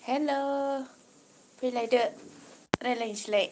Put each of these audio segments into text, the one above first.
Hello, फैलायदो रायलायनोसैलाय।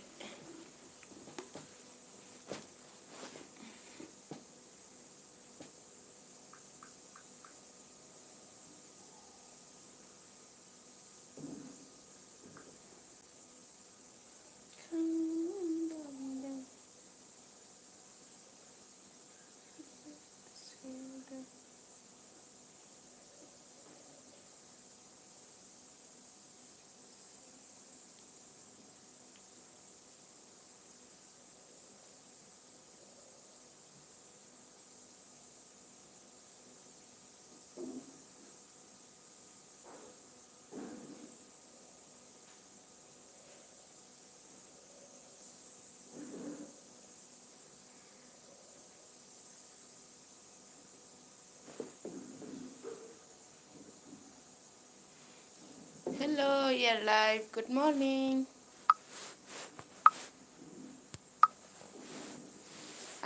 Hello, you're live. Good morning.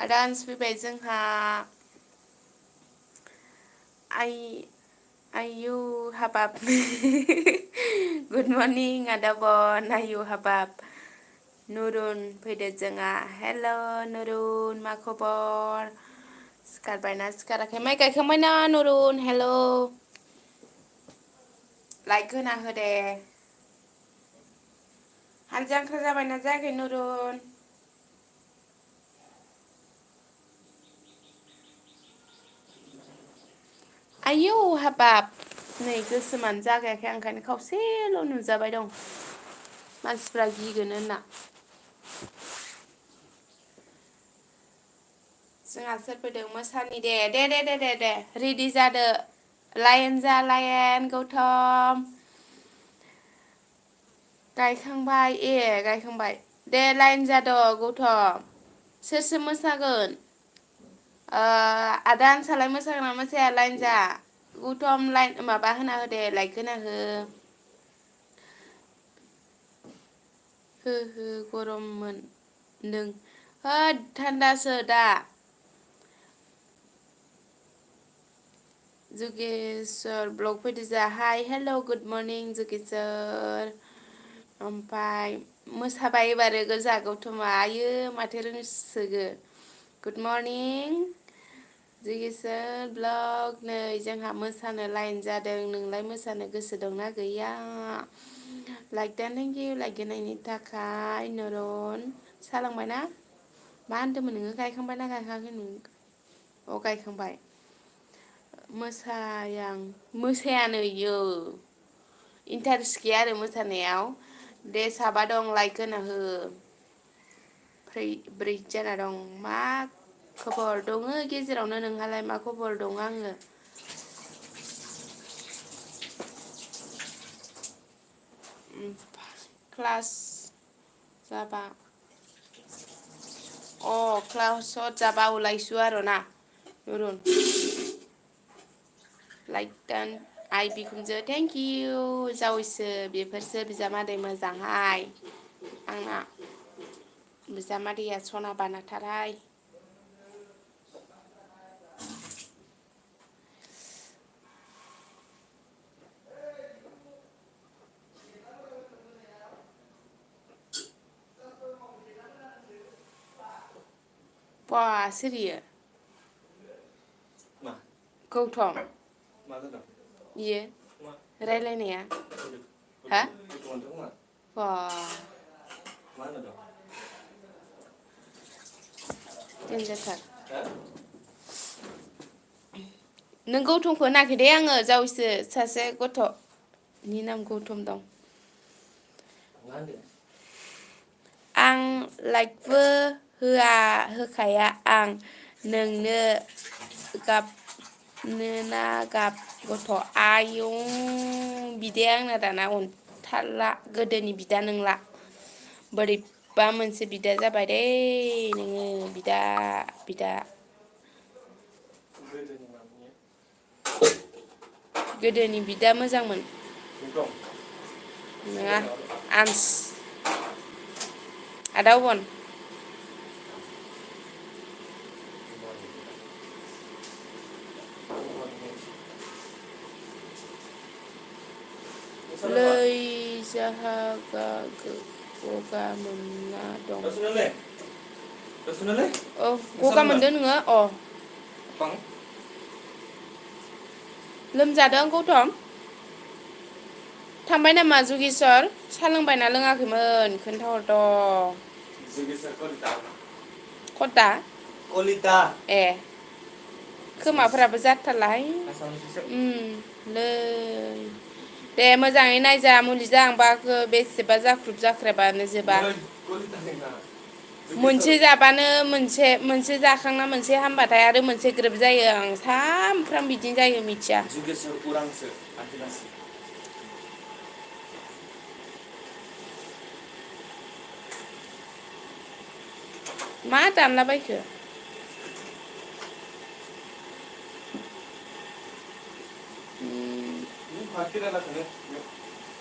Advance फैबाय जोंहा आयु हाबाब Good morning आदाबन आयु हाबाब नुरुन फैदो जोंहा Hello नुरुन मा खबर सिखारबायना सिखाराखै माइ गायखांबायना नुरुन Hello लाइक होना हो दे हाल जांख्रा जाबायना जायाखै नुरुन आयौ हाबाब नै गोसोमानो जागायाखै आं ओंखायनो खावसेल' नुजाबाय दं मानसिफ्रा गिगोन होनना जोंहा सोर फैदों मोसानि दे रेडि जादो लायन जा लायन गौतम गायखांबाय गायखांबाय दे लाइन जाद' गौतम सोर सोर मोसागोन आदा आनसालाय मोसागोन ना मोसाया लाइन जा गौतम लाइन माबा होना हो दे लाइक होना हो हो गरम मोनदों होद थान्दासो दा जुगेस्वर ब्लग फैदो जा हाय हेल' गुड मर्निं जुगेस्वर ओमफ्राय मोसाबाय एबारो गोजा गौतमा आयो माथो रोंसोगो गुड मर्निं जुगेस्वर ब्लग नै जोंहा मोसानो लाइन जादों नोंलाय मोसानो गोसो दंना गैया लाइक दान थेंक इउ लाइक होनायनि थाखाय नरुन सालांबायना मा होनदोंमोन नोङो गायखांबायना गायखाङाखै नों गायखांबाय मोसायानो इयो इन्टारेस्ट गैया आरो मोसानायाव दे साबा दं लाइक होना हो ब्रै जाना दं मा खबर दङ गेजेरावनो नोंहालाय मा खबर दङ आङो क्लास जाबा क्लासाव जाबा ओलाइसु आरो ना नुरुन लाइक दान आइ बिखुनजो थेंक इउ जावैसो बेफोरसो बिजामादै मोजांहाय आंना बिजामादैया सना बानाथारहाय बा सोरियो गौतम इयो रायलायनाया हा बा देनजारथार नों गौतमखौ होनाखै दे आङो जावैसो सासे गथ'नि नाम गौतम दं आं लाइकबो होखाया आं नोंनो गाबनोना गाब गथ' आयौ बिदाया आंना दाना अनथारला गोदोनि बिदा नंला बोरैबा मोनसे बिदा जाबाय दे नोङो बिदा गोदोनि बिदा मोजांमोन नङा आन्स आदा अबन जाहा गगा मोनना दं औ गगा मोनदों नोङो लोमजादों गौतम थांबाय नामा जुगेस्वर सा लोंबायना लोङाखैमोन खोन्थाहरद' कता ए खोमाफोराबो जाथारलाहाय लै दे मोजाङै नायजा मुलि जाहांबा बेसेबा जाख्रुब जाख्राबानो जोबा मोनसे जाबानो मोनसे जाखांना मोनसे हामबाथाय आरो मोनसे ग्रोब जायो आं सामफ्राम बिदिनो जायो मिथिया मा दानलाबायखो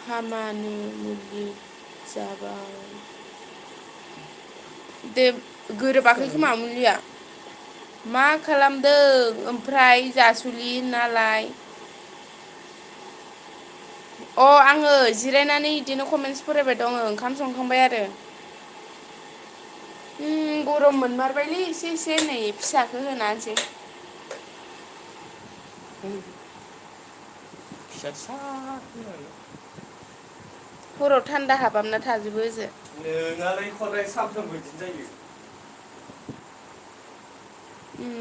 हामानो मुलि जाबाय दे गोरोबाखै खोमा मुलिया मा खालामदों ओमफ्राय जासुलि नालाय आङो जिरायनानै बिदिनो कमेन्टस फरायबाय दङ ओंखाम संखांबाय आरो गरम मोनमारबायलै एसे एसे नै फिसाखौ होनासै हराव थान्दा हाबामना थाजोबो ओजों नोंहालाय खदाय सानफ्रोमबो बिदिनो जायो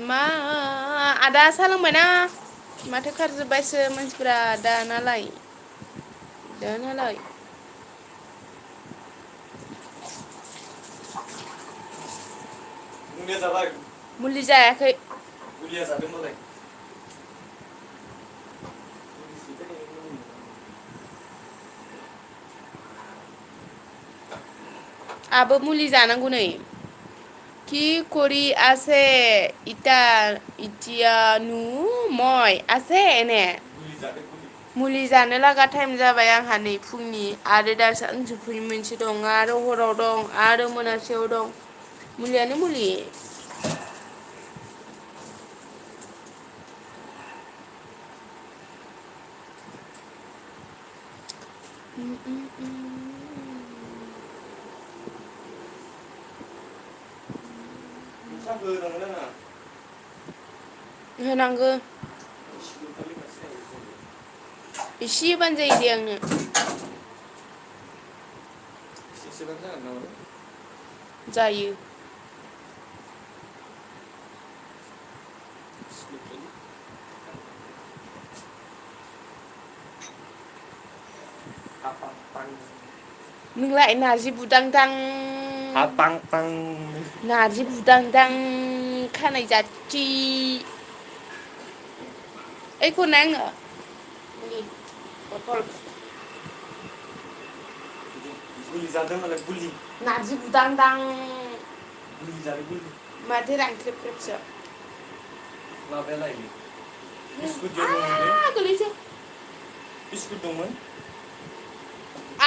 मा आदा सा लोंबायना माथो खारजोब्बायसो मानसिफ्रा दानालाय मुलिया जाबाय मुलि जायाखै मुलिया जादों मालाय आबो मुलि जानांगौ नै कि करि আছে इতিয়া नु मय আছে এনে मुलि जानो लागा टाइम जाबाय आंहा नै फुंनि आरो दा सानजौफुनि मोनसे दं आरो हराव दं आरो मोनासेयाव दं मुलियानो मुलि होनांगौ एसे होबानो जायो दे आंनो जायो नोंलाय नारजि बुदांदां नारजि बुदांदां खानाय जाथि ओइखौ हरनाय आंनो बथल गुलि जादों मालाय गुलि नारजि बुदांदां गुलि जादों गुलि माथो रांख्रेब ख्रेबसो माबायालाय बिस्कुट दंमोन गोलैसो बिस्कुट दंमोन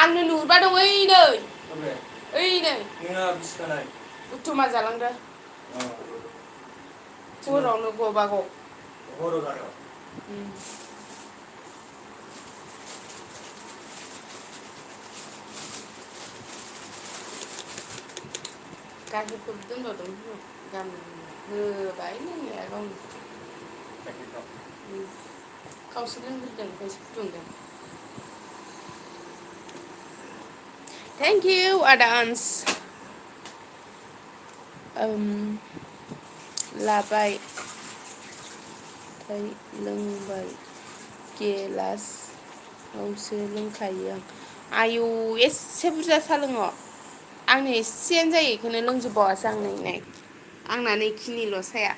आंनो नुहुरबा दं ओइ नै नोंना बिसिखानाय बुथुमा जालांदो हरावनो गबागौ हराव जादों गाइखेरखौ दोनबावदों गाबोन होबाय लोंनाया गावनो खावसे लोंग्रोदों ओमफ्रायसो फुदुंदों थेंक इउ आदान्स लाबाय ओमफ्राय लोंबाय गेलासआवसो लोंखायो आं आयु एसे बुरजा सा लोङो आंनो एसेयानो जायो बेखौनो लोंजोबबावासो आं नै आंना नै खिनिल' साया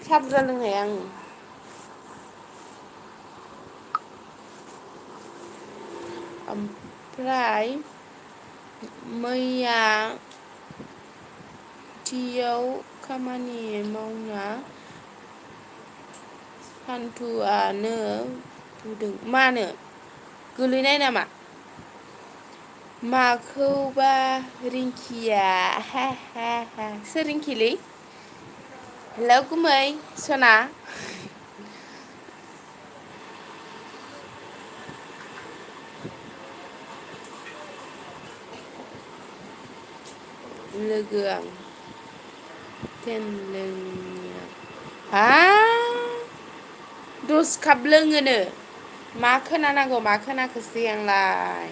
सा बुरजा लोंनो हाया आङो ओमफ्राय मैया थियाव खामानि मावना हान्थुआनो बुदों मानो गोलैनाय नामा माखौबा रिंकिया सोर रिंकिलै हेलौ गुमै सना लोगो आं टेन लोङो हा 10 काप लोङोनो मा खोनानांगौ मा खोनाखोसै आंलाय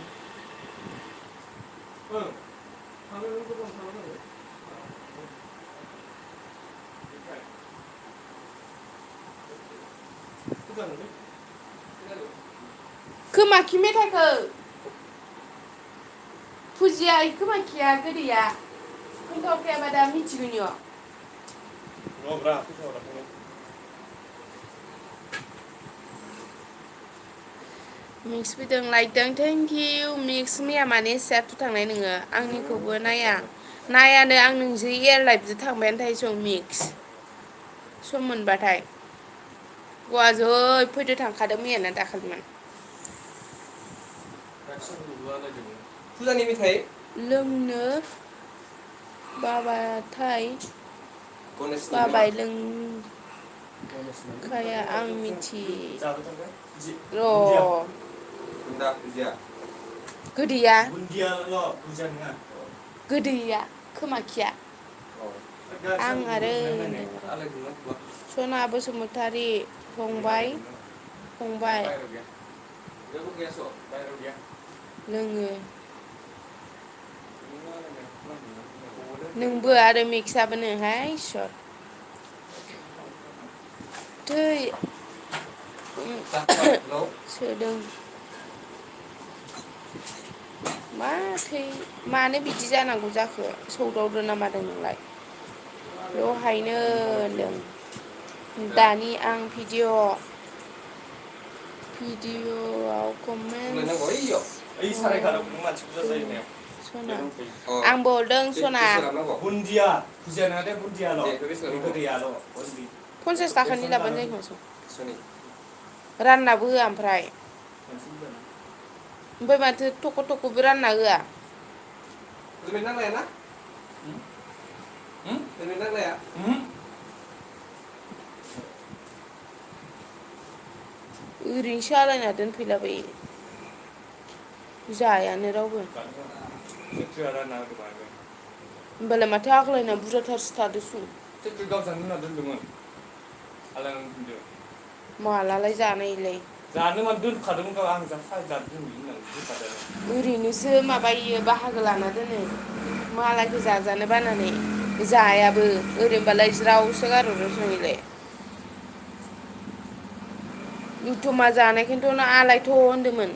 खोमाखि मेथाइखौ फुजिया खोमाखिया गोदैया खोन्थाहरखायाबा दा मिथिगोन मिक्स फैदों लाइकदों थेंक इउ मिक्स मैया माने एसेयाथ' थांनाय नोङो आंनिखौबो नायानो आं नोंजों एयार लाइफजों थांबायानो थायो सम मिक्स सम मोनबाथाय गवाजै फैदो थांखादों मैयाना दाखालिमोन फुजानि मेथाइ लोंनो बाबाथाय गनेशनि नामा बाबाय लोंखाया आं मिथि र' गोदैया गोदैया खोमाखिया आं आरो सना बसुमतारी फंबाय लोङो नोंबो आरो मिक्सआबोनो हाय इसर थै सोदों मानो बिदि जानांगौ जाखो सौदावदो ना मादों नोंलाय दहायनो होनदों दानि आं भिडिअ'आव कमेन्टस सना आंबो हरदों सना 50 थाखानि लाबानो जायो मासो राननाबो होआ ओमफ्राय माथो थख' थख'बो रानना होआ ओरैनोसो आलायना दोनफैलाबायो जायानो रावबो होमबालाय माथो आग्लायना बुरजाथारसो थादोसं मालालाय जानाय इलाय जानो मानो दोनखादोंमोन आं होननानै ओरैनोसो माबायो बाहागो लाना दोनो मालायखौ जाजानो बानानै जायाबो ओरैनोबालाय ज्रावसो गारहरोसो इलाय इथ'मा जानायखौनोथ' आलायथ' होनदोंमोन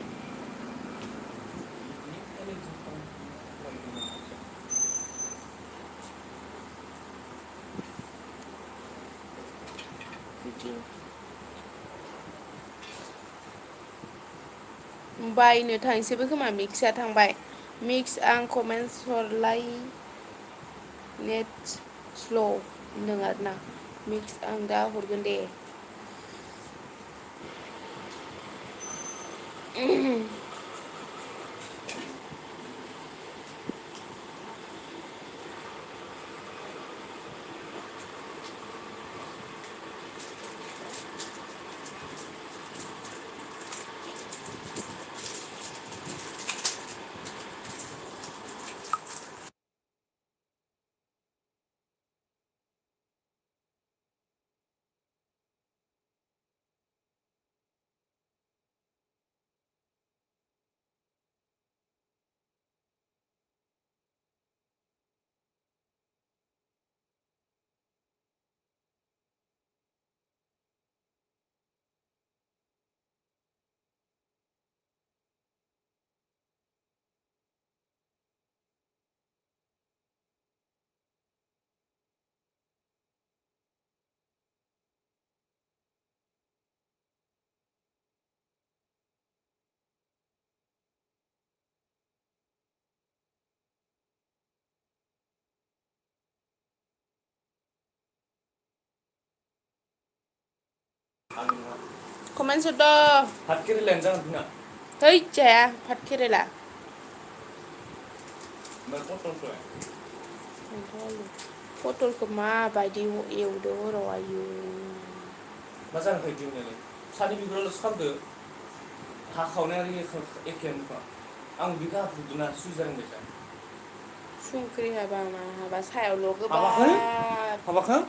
बायनो थांसैबो खोमा मिक्सआ थांबाय मिक्स आं कमेन्टस हरलाय नेट स्ल' होनदों आरोना मिक्स आं दा हरगोन दे कमेन्टस हरद' भात केरेलायानो जागोन जोंना है जाया भात केरेला पटलखौ माबायदि एवदो हराव आयु मा जानो फैदों नोंलाय सानि बिगुराल'सो खालामदो हाखावनाय आरो एखेयानोखा आं बिखौ हाफुदोंना सुइजारनिफ्रायसो संख्रि हाबा मा हाबा सायावल' हाबाखै गोबाब हाबाखै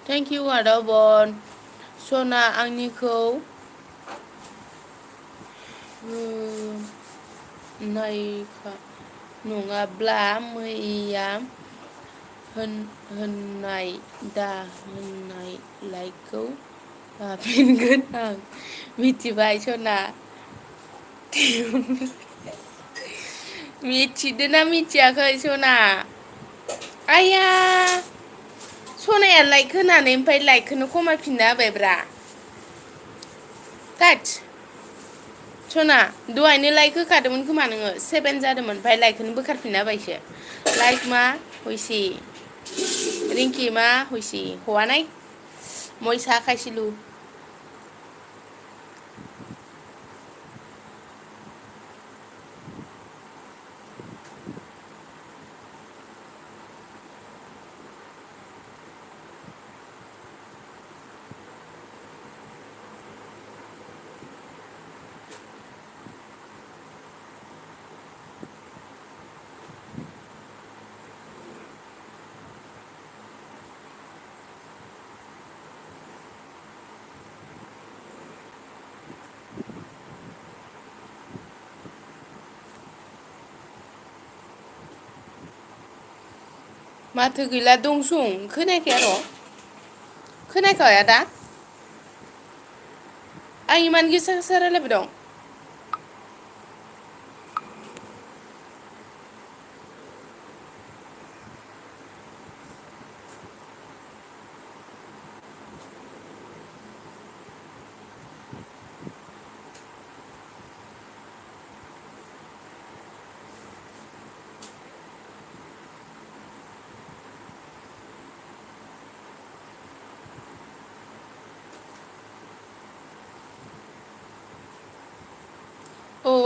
थेंक इउ आदा बन सना आंनिखौ नायखा नङाब्ला मैया होननाय दा होननाय लाइकखौ लाफिनगोन आं मिथिबाय सना मिथिदोना मिथियाखै सना आइया सनाया लाइक होनानै ओमफ्राय लाइकखौनो खमायफिनना होबायब्रा थोद सना दहायनो लाइक होखादोंमोन खोमा नोङो 7 जादोंमोन ओमफ्राय लाइकखौनो बोखारफिनना होबायसो लाइक मा हयसे रिंकि मा हयसे हवा नाय मयसा खायसिलु माथो गैला दंसं खोनायाखै आर' खोनायाखै आदा आं इमान गोसा गोसा रायलायबाय दं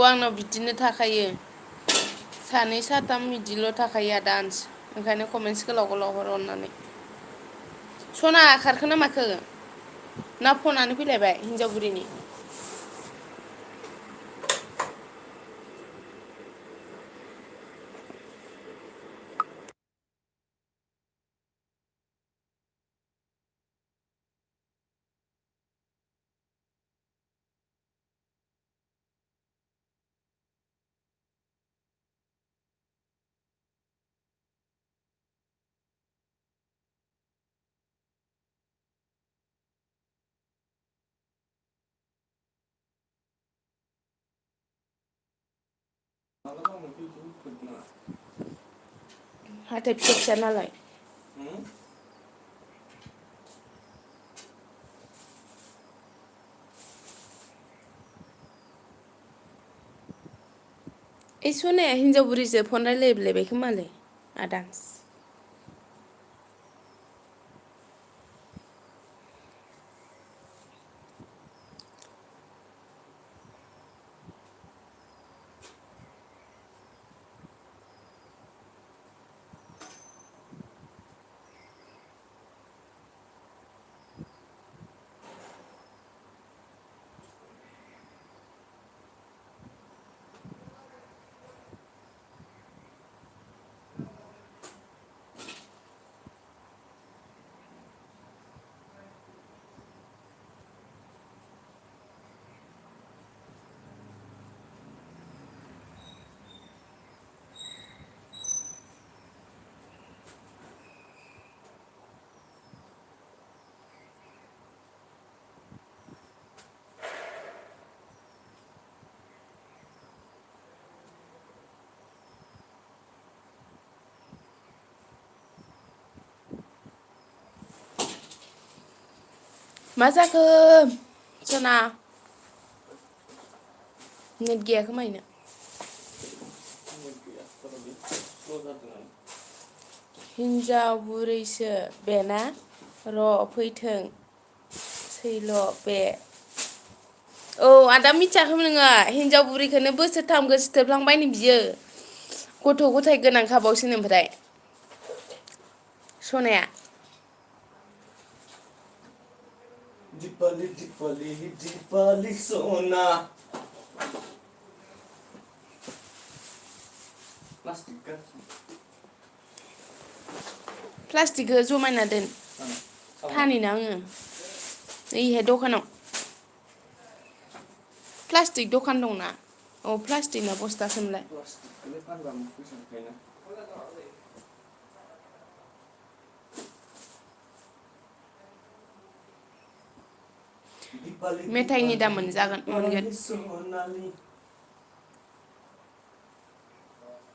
आंनाव बिदिनो थाखायो सानै साथाम बिदिल' थाखायो डान्स ओंखायनो कमेन्टस गोलाव गोलाव हर अननानै सना खारखो ना माखो ना फनानो फैलायबाय हिनजाव बुरिनि हाथाय फिसा फिसा नालाय ए सनाया हिनजाव बुरिजों फन रायलायलायबाय खोमालै आदांस मा जाखो सना नेट गैया खोमा इना हिनजाव बुरैसो बेना र' फैथों सैल' बे औ आदा मिथियाखैमोन नोङो हिनजाव बुरैखौनो बोसोरथाम गोसोथोबलांबायनो बियो गथ' गथाय गोनांखाबावसोनो ओमफ्राय सनाया दिपालि दिपालि दिपालि सना प्लास्टिकखौ जमायना दोन फानैना आङो ओइहाय दखानाव प्लास्टिक दखान दंना औ प्लास्टिकना बस्थासोमलाय मेथाइनि दाम मोनगोन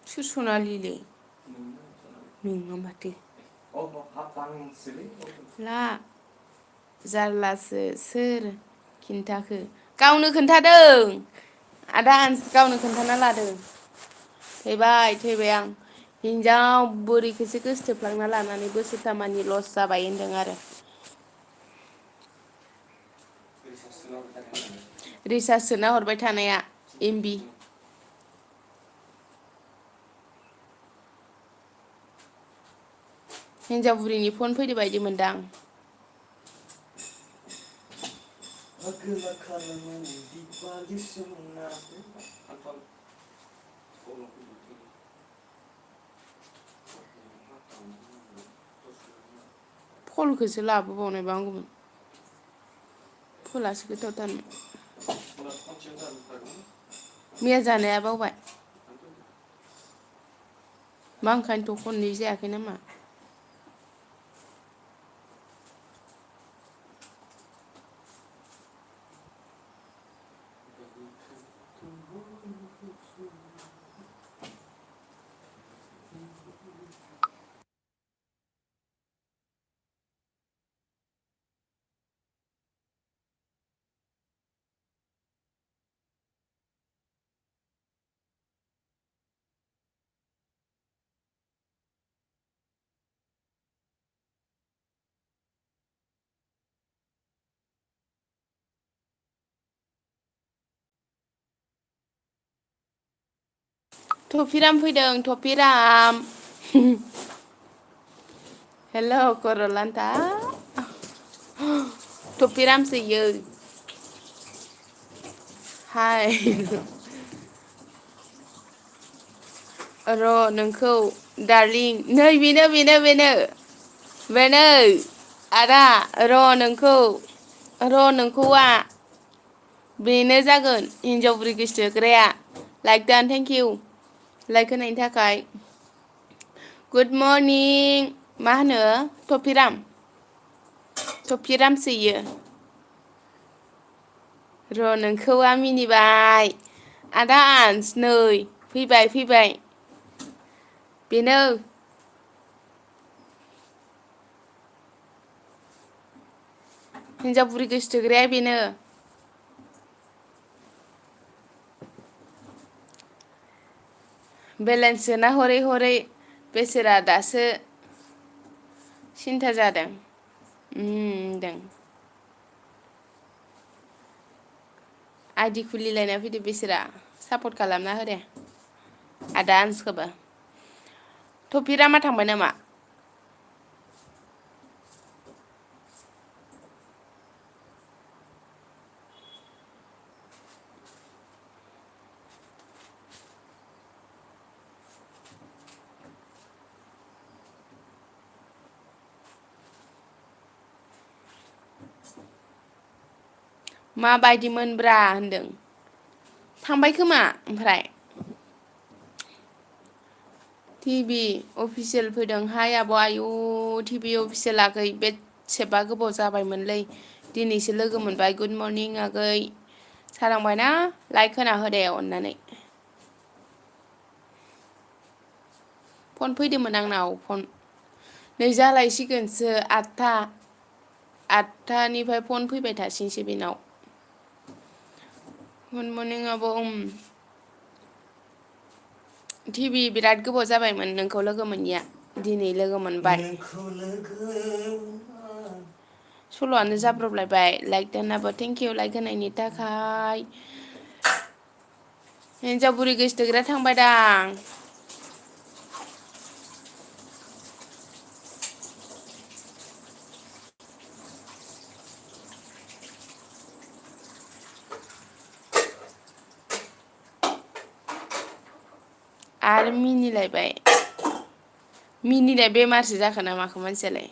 सोर सनालिलै नोंना माथो ला जारलासो सोर खिन्थाखो गावनो खोन्थादों आदा गावनो खोन्थाना लादों थैबाय आं हिनजाव बुरैखौसो गोसोथोफ्लांना लानानै बोसोरथामानि लस जाबाय होनदों आरो रिसार्ज सोना हरबाय थानाया एमबि हिनजाव बुरिनि फन फैदो बायदि मोनदां फलखौसो लाबोबावनायबा हामगौमोन फलासो गोथावथारमोन मैया जानाया बावबाय मा ओंखायनोथ' खननै जायाखै नामा टपिराम फैदों टपिराम हेल' कर'लान्टा टपिरामसो इयो हाय र' नोंखौ डार्लिं नै बेनो आदा नोंखौआ बेनो जागोन हिनजाव बुरि गोसोथोग्राया लाइक दान थेंक इउ लाइक होनायनि थाखाय गुड मर्निं मा होनो टपिरामसो इयो र' नोंखौआ मिनिबाय आदा आन्स नै फैबाय बेनो हिनजाव बुरि गोसोथोग्राया बेनो बेलेन्स सोना हरै बेसेरा दासो सिन्था जादों होनदों आइदि खुलिलायना फैदो बेसेरा सापर्ट खालामना होदे आदा आन्सखौबो टपिरामा थांबाय नामा माबायदिमोनब्रा होनदों थांबाय खोमा ओमफ्राय टिभि अफिसियेल फैदों हाय आब' आयु टिभि अफिसियेल आगै बेसेबा गोबाव जाबायमोनलै दिनैसो लोगो मोनबाय गुड मर्निं आगै सालांबायना लाइक होना होदे अननानै फन फैदोंमोन आंनाव नै जालायसिगोनसो आठथानिफ्राय फन फैबाय थासिगोनसो बेनाव गुड मर्निं आब' टिभि बिराद गोबाव जाबायमोन नोंखौ लोगो मोनैया दिनै लोगो मोनबाय सल'आनो जाब्रबलायबाय लाइक दानाबो थेंक इउ लाइक होनायनि थाखाय हिनजाव बुरि गोसोथोग्रा थांबाय दां आरो मिनिलायबाय मिनिनाय बेमारसो जाखो ना माखो मानसियालाय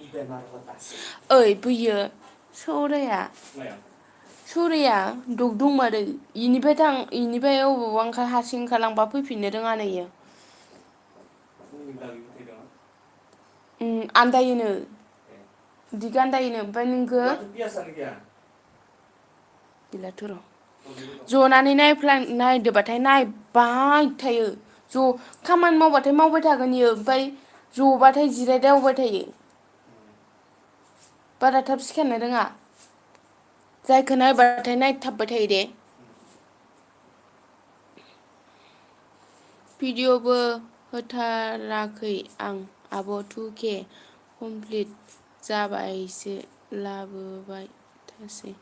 ओइ बैयो सौराया दग दंमारो इनिफ्राय अबावबा हारसिं ओंखारलांबा फैफिननो रोङा नो इयो आन्दायोनो दिग आन्दायोनो ओमफ्राय नोंखौ गैलाथ' र' जनानै नायदोबाथाय नायबाय थायो खामानि मावबाथाय मावबाय थागोन इयो ओमफ्राय जबाथाय जिरायदावबाय थायो बारा थाब सिखारनो रोङा जायखौ नायबाथाय नायथाबबाय थायो दे भिडिअ'बो होथाराखै आं आब' 2K कमप्लिट जाबायसो लाबोबाय थासै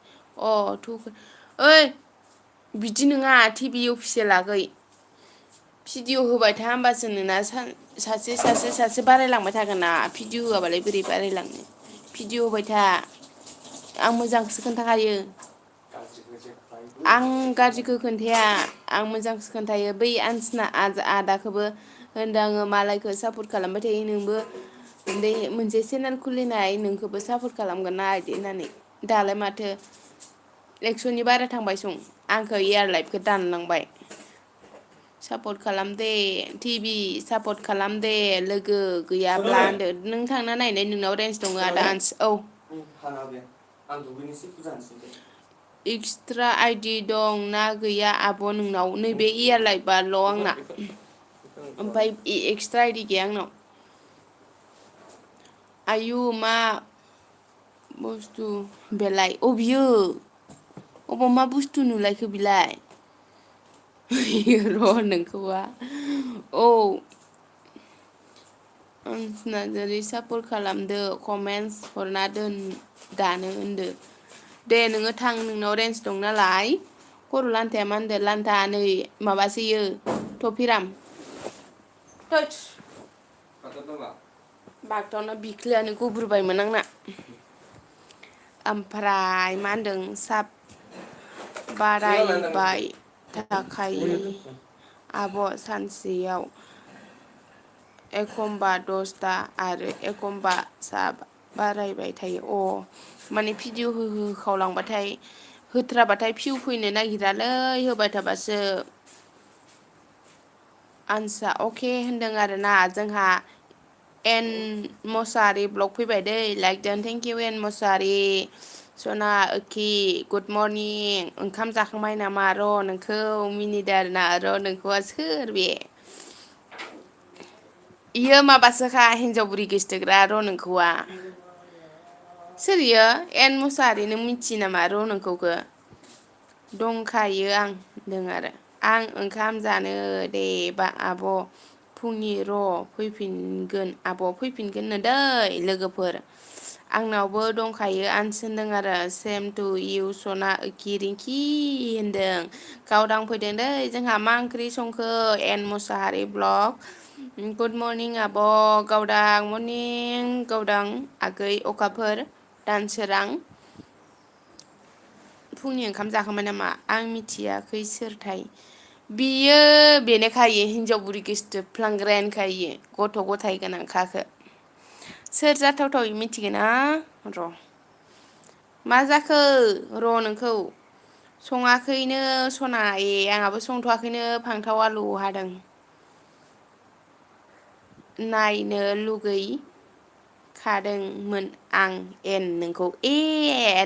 2K ओइ बिदि नङा टिभि अफिसियेल आगै भिडिअ' होबाय था होमबासो नोंना सासे बारायलांबाय थागोन ना भिडिअ' होआबालाय बोरै बारायलांनो भिडिअ' होबाय था आं मोजांखौसो खोन्थाखायो आं गाज्रिखौ खोन्थाया आं मोजांसो खोन्थायो बै आदाखौबो होनदों आङो मालायखौ सापर्ट खालामबाय थायो नोंबो मोनसे चेनेल खुलिनाय नोंखौबो सापर्ट खालामगोन ना बिदि होननानै दालाय माथो 100नि बारा थांबाय सं आंखौ इयार लाइफखौ दानलांबाय सापर्ट खालाम दे टिभि सापर्ट खालाम दे लोगो गैयाब्ला होनदो नों थांना नायनाय नोंनाव रेन्ज दङ आदा आन्स एक्सट्रा आइडि दं ना गैया आब' नोंनाव नैबे इयार लाइफआल' आंना ओमफ्राय एक्सट्रा आइडि गैया आंनाव आयु मा बुस्थु बेलाय बियो अबाव मा बुस्थु नुलायखो बिलाय र' नोंखौआ नार्जारि सापर्ट खालामदो कमेन्टस हरना दोन दानो होनदो दे नोङो थां नोंनाव रेन्ज दं नालाय खर' लान्थाया मा होनदो लान्था नै माबासोयो टपिराम थोस बागदावना बिख्लोआनो गुब्रुबायमोन आंना ओमफ्राय मा होनदों साब बारायबाय थाखायो आब' सानसेयाव एखमबा 10ता आरो एखमबा बारायबाय थायो माने भिडिअ होखावलांबाथाय होथ्राबाथाय भिउ फैनो नागिरालै होबाय थाबासो आनसा अके होनदों आरोना जोंहा एन मसाहारि ब्लग फैबाय दै लाइक दोन थेंक इउ एन मसाहारि सना ओखि गुड मर्निं ओंखाम जाखांबाय नामा र' नोंखौ मिनिदो आरोना र' नोंखौआ सोर बे इयो माबासोखा हिन्जाव बुरि गोसथोग्रा र' नोंखौआ सोर इयो एन मुसाहारि नों मिथियो नामा र' नोंखौखौ दंखायो आं होनदों आरो आं ओंखाम जानो दे बा आब' फुंनि र' फैफिनगोन आब' फैफिनगोननो दै लोगोफोर आंनावबो दंखायो आनस होनदों आरो सेम टु इउ सना ओखि रिंखि होनदों गावदां फैदों दै जोंहा मा ओंख्रि संखो एन मुसाहारि ब्लग गुड मर्निं आब' गावदां मर्निं गावदां आगै अखाफोर दानसोरां फुंनि ओंखाम जाखांबाय नामा आं मिथियाखै सोरथाय बियो बेनोखायो हिनजाव बुरि गोसोथोफ्लांग्रायानोखायो गथ' गथाय गोनांखाखो सोर जाथावथाव मिथिगोन ना र' मा जाखो र' नोंखौ सङाखैनो सना आंहाबो संथ'वाखैनो फान्थाव आलु हादों नायनो लुगै खादोंमोन आं एन नोंखौ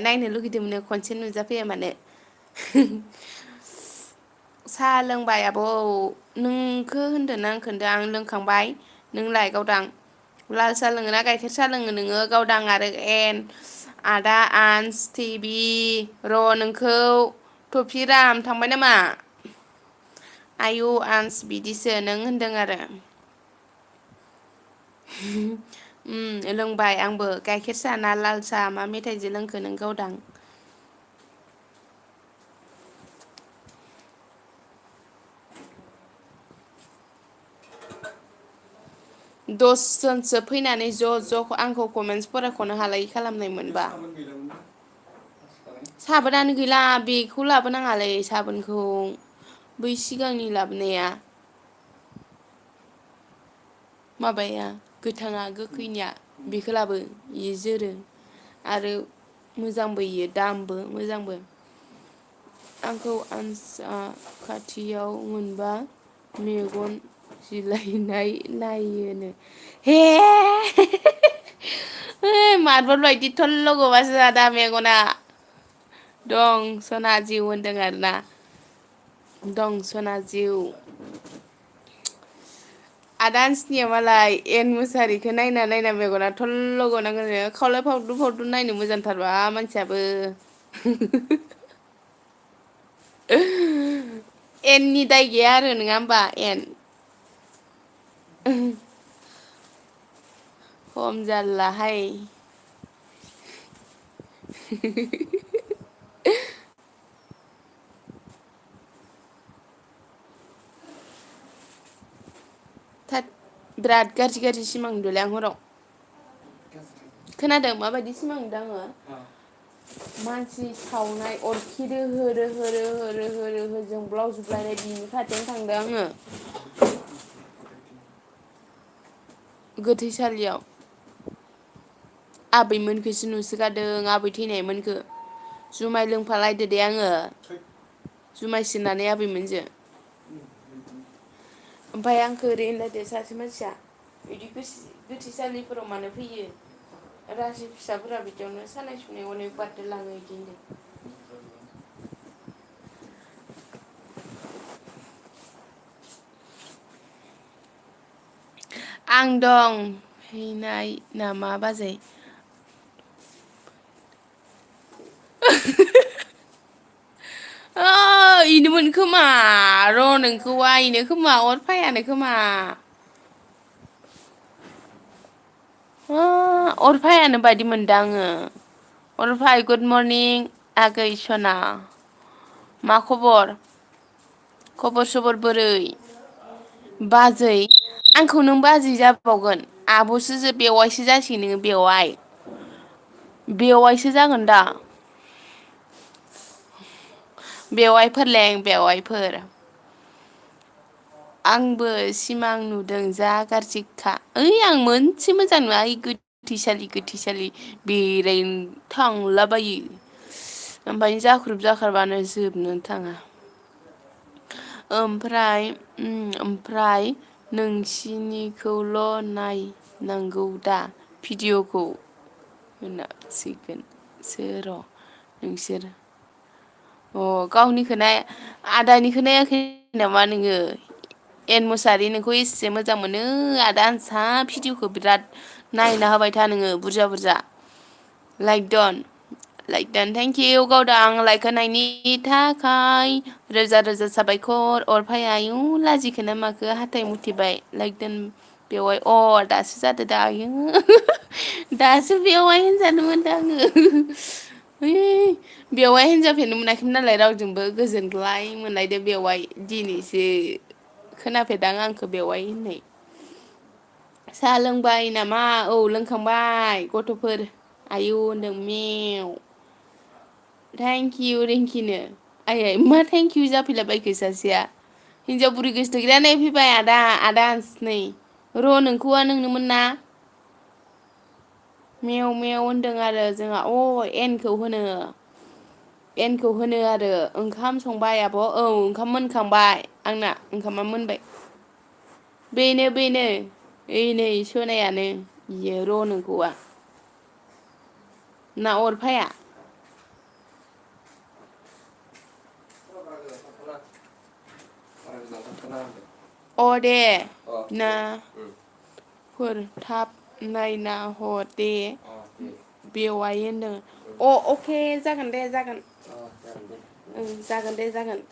नायनो लुगैदोंमोन खनसे नुजाफैया मानो साहा लोंबाय आबौ नोंखौ होनदों ना आंखौ होनदों आं लोंखांबाय नोंलाय गावदां लाल साहा लोङो ना गाइखेर साहा लोङो नोङो गावदां आरो एन आदा आन्स टिभि र' नोंखौ थफिराम थांबाय नामा आयु आन्स बिदिसो नों होनदों आरो लोंबाय आंबो गाइखेर साहा ना लाल साहा मा मेथाइजों लोंखो नों गावदां दसजनसो फैनानै ज' आंखौ कमेन्टस फरायख'नो हालायि खालामनाय मोनबा साबोनानो गैला बेखौ लाबोनाङालै साबोनखौ बै सिगांनि लाबोनाया माबाया गोथाङा गोखैनिया बेखौ लाबो बेयो जोरो आरो मोजांबो इयो दामबो मोजांबो आंखौ आनसआ खाथियाव मोनबा मेगन जिलायनाय नायोनो हे मार्बल बायदि थल्ल' गबासो जादा मेगना दं सना जिउ होनदों आरोना दं सना जिउ आदा आन्सनिया मालाय एन मुसाहारिखौ नायना मेगना थल्ल' गनांगोनो खावलाय फावदु फावदु नायनो मोजांथारबा मानसियाबो एननि दाय गैया आरो नङा होमबा एन खम जारलाहाय बिराद गाज्रि सिमां नुदोंलै आं हराव खोनादों माबायदि सिमां नुदों आङो मानसि सावनाय अरखि रोहो रोहो जोंब्लाव जोबलायनाय बिनि खाथियावनो थांदों आङो गोथैसालियाव आबैमोनखौसो नुसोगारदों आबै थैनायमोनखो जुमाय लोंफालायदो दे आङो जुमाय सोनानै आबैमोनजों ओमफ्राय आंखौ ओरै होनलायदो सासे मानसिया बिदि गोथैसालिफोराव मानो फैयो रासि फिसाफोरा बिदियावनो सानाय सुनाय अनेक बारदेरलाङो बिदि होनदों आं दं हैनाय नामा बाजै इनोमोन खोमा र' नोंखौ इनो खोमा अर फायानो खोमा अरफायानो बायदि मोनदों आङो अरफाय गुड मर्निं आगै सना मा खबर खबर सबर बोरै बाजै आंखौ नों बाजै जाबावगोन आब'सो बेवाइसो जासिगोन नोङो बेवाइसो जागोन दा बेवाइफोर लें बेवाइफोर आंबो सिमां नुदों जा गाज्रिखा ओइ आं मोनसे मोजां नुवा गोथैसालि बेरायनो थांलाबायो ओमफ्राय जाख्रुब जाखारबानो जोबनो थाङा ओमफ्राय नोंसिनिखौल' नायनांगौ दा भिडिअ'खौ होनांसिगोनसो र' नोंसोर गावनिखौ आदानिखौ नायाखै नामा नोङो एन मुसारि नोंखौ एसे मोजां मोनो आदा आनसा भिडिअखौ बिराद नायना होबाय था नोङो बुरजा बुरजा लाइक दन थेंक इउ गावदां लाइक होनायनि थाखाय रोजा रोजा साबायखर अरफाय आयु लाजिखो ना माखो हाथाय मुथिबाय लाइक दोन बेवाय दासो जादो दा आयु दासो बेवाय होनजानो मोनदों आङो बेवाय होनजाफेरनो मोनाखैमोन नालाय रावजोंबो गोजोनग्लाय मोनलायदो बेवाय दिनैसो खोनाफेरदां आंखौ बेवाइ होननाय साहा लोंबाय नामा औ लोंखांबाय गथ'फोर आयु होनदों मेव थेंक इउ रिंकिनो आइ मा थेंक इउ जाफैलाबायखो सासेया हिनजाव बुरि गोसोथोग्राया नै फैबाय आदा नै र' नोंखौआ नोंनोमोन ना मेव मेव होनदों आरो जोंहा एनखौ होनो आरो ओंखाम संबाय आब' औ ओंखाम मोनखांबाय आंना ओंखामा मोनबाय बेनो ओइ नै सोनायानो इयो र' नोंखौआ ना अरफाया दे ना फोर थाब नायना हर दे बेवाइ होनदों अके जागोन दे जागोन जागोन दे जागोन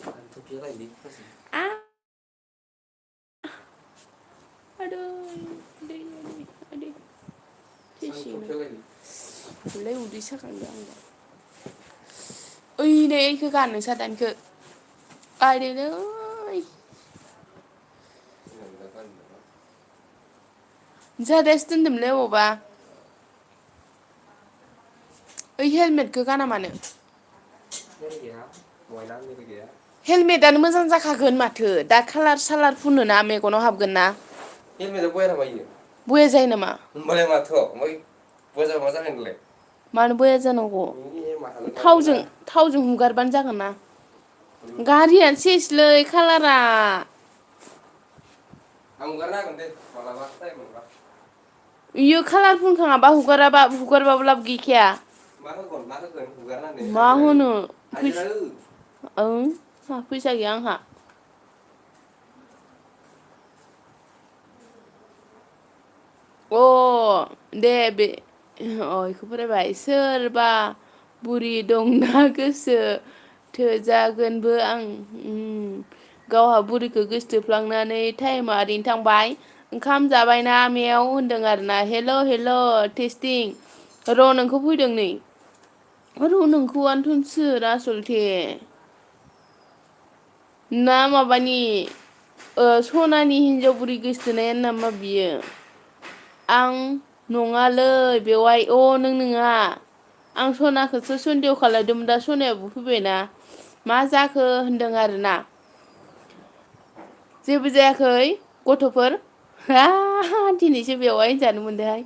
उदै साखांदों आंना ओइ नै ओइखौ गान नोंसा दानिखौ आइदैलै जादासो दोन्दोंमोनलै अबावबा ओइ हेलमेटखौ गाना मानो हेलमेटानो मोजां जाखागोन माथो दा कालार सालार फुनो ना मेगनाव हाबगोन ना हेलमेटा बया नामा इयो बया जायो नामा होमबालाय माथो ओमफ्राय बया जाबा मा जानाय नोंलाय मानो बया जानांगौ थावजों हुगारबानो जागोन ना गारियानो सेसलै खालारा आं हुगारना होगोन दे मालाबा टाइम मोनबा इयो खालार फुनखाङाबा हुगारबाबो लाब गैखाया मा होगोन हुगारनानै मा होनो फैसा गैया आंहा दे बे बेखौ फरायबाय सोरबा बुरि दंना गोसो थोजागोनबो आं गावहा बुरिखौ गोसोथोफ्लांनानै टाइमा ओरैनो थांबाय ओंखाम जाबायना मेव होनदों आरोना हेल' टेस्टिं र' नोंखौ फैदों नै र' नोंखौआनोथ' सोर आसलथे ना माबानि सनानि हिनजाव बुरि गोसोथोनायानो नामा बियो आं नङालै बेवाय नों नोङा आं सनाखौसो सन्देह खालायदोंमोन दा सनायाबो फैबायना मा जाखो होनदों आरोना जेबो जायाखै गथ'फोर दिनैसो बेवाय होनजानो मोनदोंहाय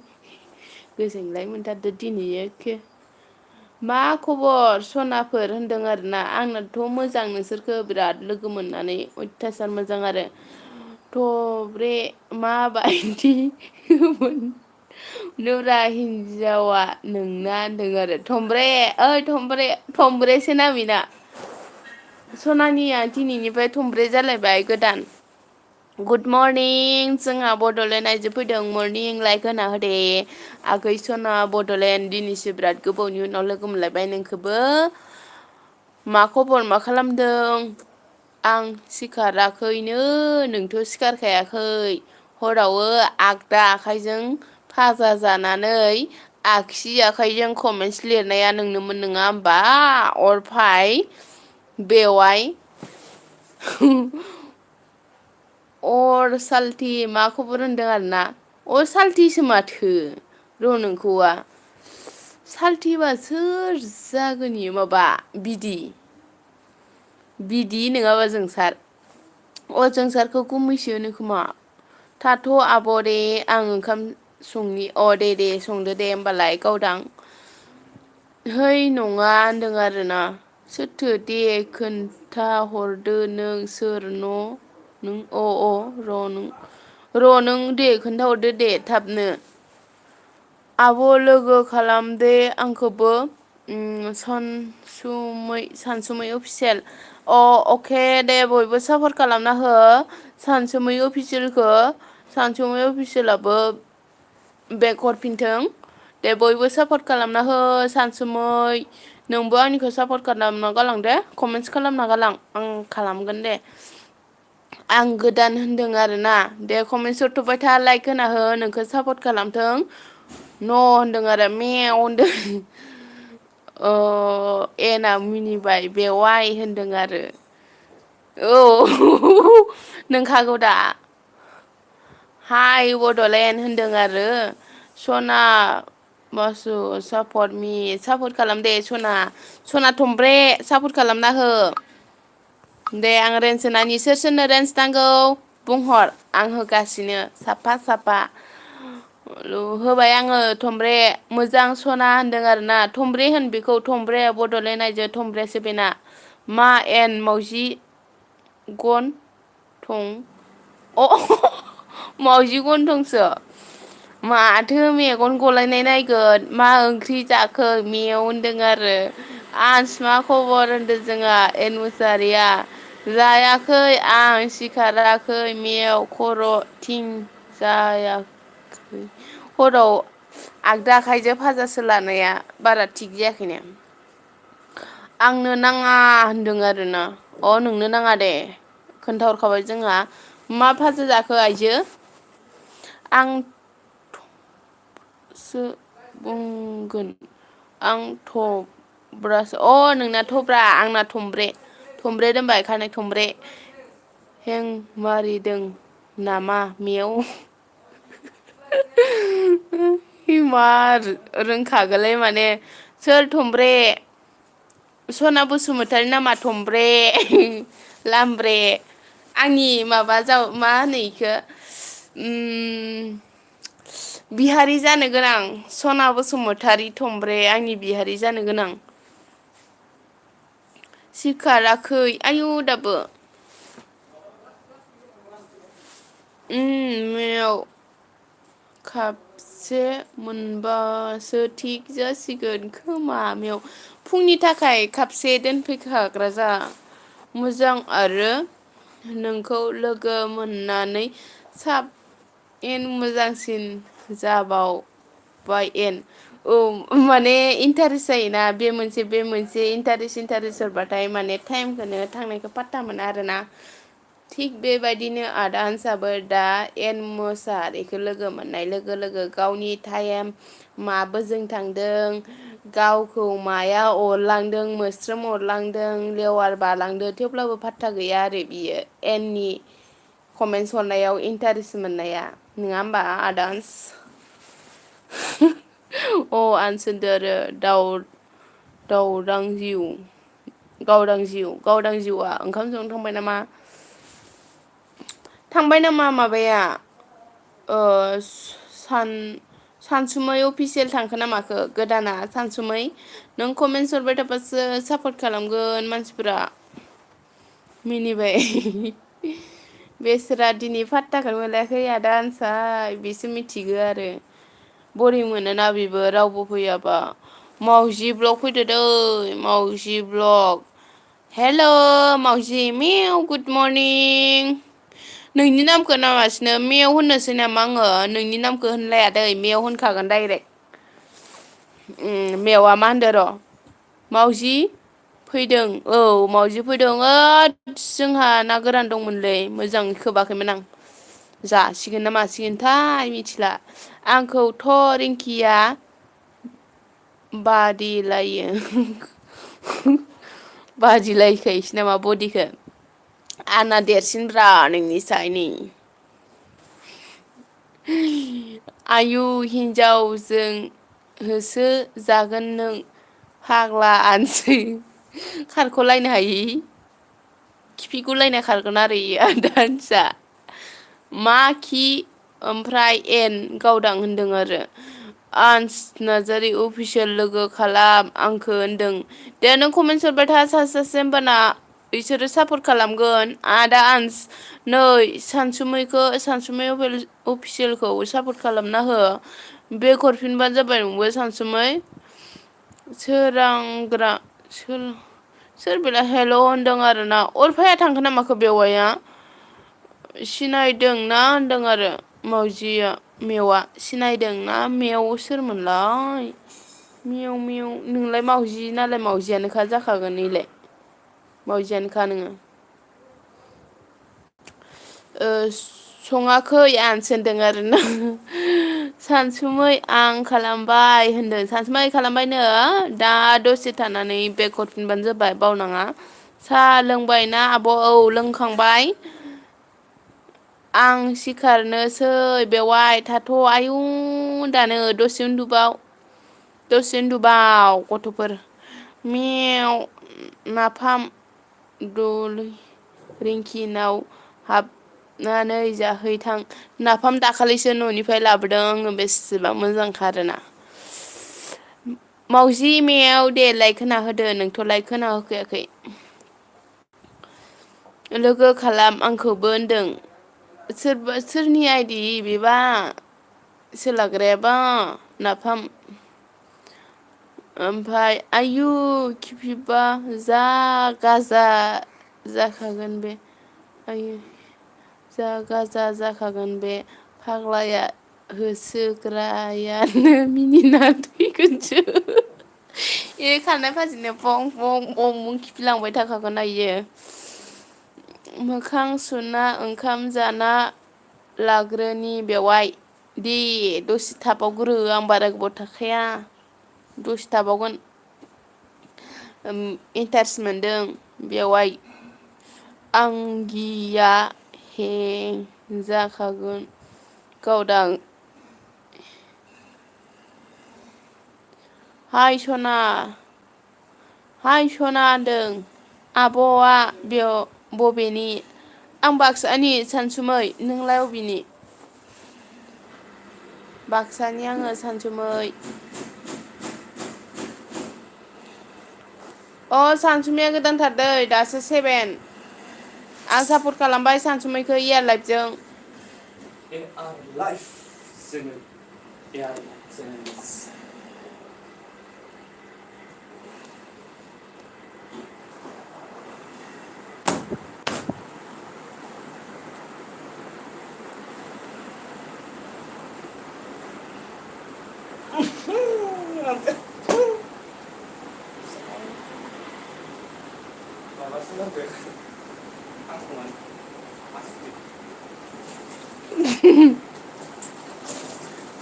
गोजोनलाय मोनथारदो दिनै एखे मा खबर सनाफोर होनदों आरोना आंनाथ' मोजां नोंसोरखौ बिराद लोगो मोननानै अयथासार मोजां आरो थब्रे माबायदि नुब्रा हिन्जावा नोंना होनदों आरो थमब्रे ओइ थमब्रेसो ना बिना सनानिया दिनैनिफ्राय थमब्रे जालायबाय गोदान गुड मर्निं जोंहा बड'लेण्ड आइजो फैदों मर्निं लाइक होना होदे आगै सना बड'लेण्ड दिनैसो बिराद गोबावनि उनाव लोगो मोनलायबाय नोंखौबो मा खबर मा खालामदों आं सिखाराखैनो नोंथ' सिखारखायाखै हरावो आगदा आखाइजों फाजा जानानै आगसि आखाइजों कमेन्टस लिरनाया नोंनोमोन नङा होमबा अरफाय बेवाय अर साल्थि मा खबर होनदों आरोना अ साल्थिसो माथो र' नोंखौआ साल्थिबा सोर जागोन इयो माबा बिदि नङाबा जोंसार जोंसारखौ गुमैसो होनो खोमा थाथ' आब' दे आं ओंखाम संनि दे संदो दे होमबालाय गावदां है नङा होनदों आरोना सोरथो दे खोन्थाहरदो नों सोर नों र' नों दे खोन्थाहरदो दे थाबनो आब' लोगो खालाम दे आंखौबो सानसुमै अफिसियेल अके दे बयबो सापर्ट खालामना हो सानसुमै अफिसियेलखौ सानसुमै अफिसियेलाबो बेक हरफिनथों दे बयबो सापर्ट खालामना हो सानसुमै नोंबो आंनिखौ सापर्ट खालामना गालां दे कमेन्टस खालामना गालां आं खालामगोन दे आं गोदान होनदों आरोना दे कमेन्टस हरथ'बाय था लाइक होना हो नोंखौ सापर्ट खालामथों होनदों आरो मेव होनदों एना मिनिबाय बेवाइ होनदों आरो नोंखागौ दा हाइ बड'लेण्ड होनदों आरो सना मासु सापर्ट खालाम दे सना थमब्रे सापर्ट खालामना हो दे आं रेन्ज होनानि सोर सोरनो रेन्ज नांगौ बुंहर आं होगासिनो साफा होबाय आङो थमब्रे मोजां सना होनदों आरोना थमब्रे होन बेखौ थमब्रे बड'लेण्ड आइजो थमब्रेसो बेना मा एन मावजि गन थं मावजि गन्थंसो माथो मेगन गलायनाय नायगोन मा ओंख्रि जाखो मेव होनदों आरो मा खबर होनदों जोंहा एन मुसाहारिया जायाखै आं सिखाराखै मेव खर' थिं जायाखै हराव आगदा आखाइजों भाजासो लानाया बारा थिग जायाखैनो आंनो नाङा होनदों आरोना नोंनो नाङा दे खोन्थाहरखाबाय जोंहा मा भाजा जाखो आइजो आंसो बुंगोन आं थब्रासो नोंना थब्रा आंना थमब्रे दोनबाय खानाय थमब्रे हें मारिदों नामा मेव मा रोंखागोलै माने सोर थमब्रे सना बसुमतारी नामा थमब्रे लामब्रे आंनि माबा मा होनो इखो बिहारि जानो गोनां सना बसुमतारी थमब्रे आंनि बिहारि जानो गोनां सिखाराखै आयु दाबो मेव खापसे मोनबासो थिग जासिगोन खोमा मेव फुंनि थाखाय खापसे दोनफैखाग्रा जा मोजां आरो नोंखौ लोगो मोननानै मोजांसिन जाबावबाय माने इन्टारेस्ट जायोना बे मोनसे इन्टारेस्ट हरबाथाय माने टाइमखौनो थांनायखौ पात्ता मोना आरोना थिग बेबायदिनो आदा हान्साबो दा मोसाहारिखौ लोगो मोननाय लोगो लोगो गावनि टाइम बोजों थांदों गावखौ माया अरलांदों मोस्रोम अरलांदों लेवार बालांदों थेवब्लाबो पात्ता गैया आरो बियो एननि कमेन्टस हरनायाव इन्टारेस्ट मोननाया नङा होमबा आदान्स आनसोनदो आरो दावरां गावदां जिउआ ओंखाम संनो थांबाय नामा माबाया सानसुमै अफिसियेल थांखो ना माखो गोदाना सानसुमै नों कमेन्टस हरबाय थाबासो सापर्ट खालामगोन मानसिफोरा मिनिबाय बेसोरा दिनै पात्ताखौनो मोनाखै आदा आनसाय बेसो मिथिगो आरो बरिं मोनोना बेबो रावबो फैयाबा मावजि ब्लग फैदो दै मावजि ब्लग हेल' मावजि मेव गुड मर्निं नोंनि नामखौ नामासिनो मेव होननोसै नामा आङो नोंनि नामखौ होनलाया दै मेव होनखागोन डाइरेक्ट मेवा मा होनदो र' मावजि फैदों मावजि फैदों जोंहा ना गोरान दंमोनलै मोजां खोबाखैमोन आं जासिगोन ना मासिगोनथाय मिथिला आंखौथ' रिंकिया बादिलायोसो नामा बडिखौ आंना देरसिनब्रा नोंनिसाय आयु हिन्जावजों होसो जागोन नों फाग्ला आनसै खारख'लायनो हायि खिफिगलायना खारगोन आरो इयो दान्सा मा खि ओमफ्राय एन गावदां होनदों आरो आन्स नार्जारि अफिसियेल लोगो खालाम आंखो होनदों दे नों कमेन्ट हरबाय था सासे सासे होमबाना बिसोरो सापर्ट खालामगोन आदा आन्स नै सानसुमै अफिसियेलखौ सापर्ट खालामना हो बेक हरफिनबानो जाबाय नोंबो सानसुमै सोरांग्रा सोर बेलाय हेल' होनदों आरोना अरफाया थांखो ना माखो बेवाइया सिनायदों ना होनदों आरो मावजिया मेवा सिनायदों ना मेव सोरमोनलाय मेव मेव नोंलाय मावजि नालाय मावजियानोखा जाखागोन इलाय मावजियानोखा नोङो सङाखै आनसो होनदों आरोना सानसुमै आं खालामबाय होनदों सानसुमै खालामबायनो दा दसे थानानै बेक हरफिनबानो जाबाय बावनाङा साहा लोंबायना आब' औ लोंखांबाय आं सिखारनोसै बेवाय थाथ' आयु दानो दसे उन्दुबाव गथ'फोर मेव नाफाम दलै रिंकिनाव हाबनानै जाहैथां नाफाम दाखालिसो न'निफ्राय लाबोदों आङो बेसेबा मोजांखा आरोना मावजि मेव दे लाइक होना होदो नोंथ' लाइक होना होखायाखै लोगो खालाम आंखौबो होनदों सोरनि आइदि बेबा सोलाग्रायाबा नाफाम ओमफ्राय आयु खिफिबा जा गाजा जाखागोन बे आयु जा गाजा जाखागोन बे फाग्लाया होसोग्रायानो मिनिना थैगोनसो ए खारनाय फाजिनाय बं बं बं बं खिफिलांबाय थाखागोन इयो मोखां सुना ओंखाम जाना लाग्रोनि बेवाय दे दसे थाबावग्रो आं बारा गोबाव थाखाया दसे थाबावगोन इन्टारेस्ट मोनदों बेवाय आंगिया हें जाखागोन गावदां हाय सना होनदों आब'आ बबेनि आं बाक्सानि सानसुमै नोंलाय अबेनि बाक्सानि आङो सानसुमै सानसुमैया गोदानथार दै दासो 7 आं सापर्ट खालामबाय सानसुमैखौ इयार लाइफजों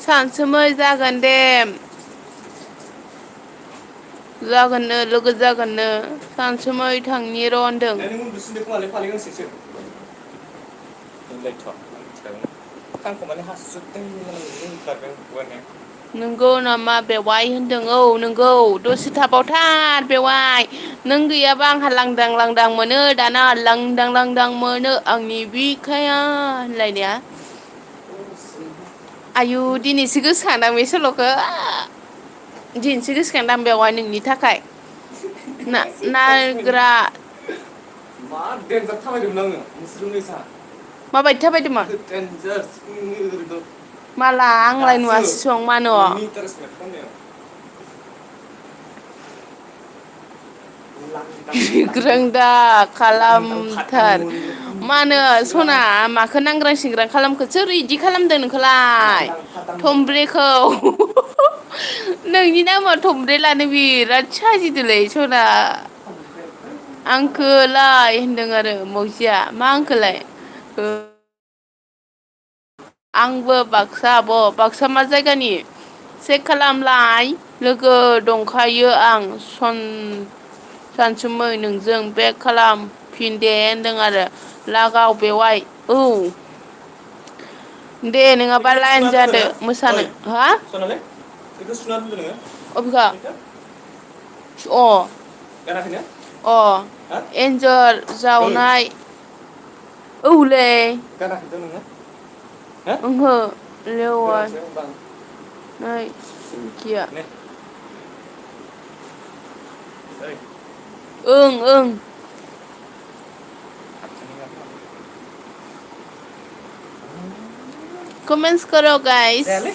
सानसुमै जागोन दे जागोननो लोगो जागोननो सानसुमै थांनि र' होनदों नोंगौ नामा बेवाइ होनदों औ नोंगौ दसे थाबावथार बेवाइ नों गैयाबा आंहा लांदां लांदां मोनो दाना लांदां लांदां मोनो आंनि बिखाया होनलायनाया आयु दिनैसो गोसोखांदां बे सल'खौ दिनैसो गोसोखांदां बेवाय नोंनि थाखाय नायग्रा मा देनजार थाबायदोंमोन आङो नोंसोरनिसा माबायदि थाबायदोंमोन माला आंलाय नुवासै सं मानो ग्रोंदा खालामथार मा होनो सना माखौ नांग्रां सिंग्रां खालामखो सोर इदि खालामदों नोंखौलाय थमब्रेखौ नोंनि नामा थमब्रे लानो बिराद साजिदोलै सना आंखोलाय होनदों आरो मावजिया मा आंखोलाय आंबो बाक्सा आब' बाक्सा मा जायगानि चेक खालामलाय लोगो दंखायो आं सानसुमै नोंजों बेक खालाम फैफिन दे होनदों आरो लागाव बेवाइ औ दे नङाबा बेखौ लाइन सुना दोनदो जादो नोङो मोसानो ओइ हा सनालि बेखौ सुना दोनदो नोङो अबेखौ बेखौ अ गानाखैनो अ हा एन्जर ओइ जावनाय औलै गानाखैथ' नोङो हो ओंहो लेवार गोदानसो होमबा नै गिया ने ओइ ओं ओं हारसानि गान कमेन्टस करो गाइस जायालै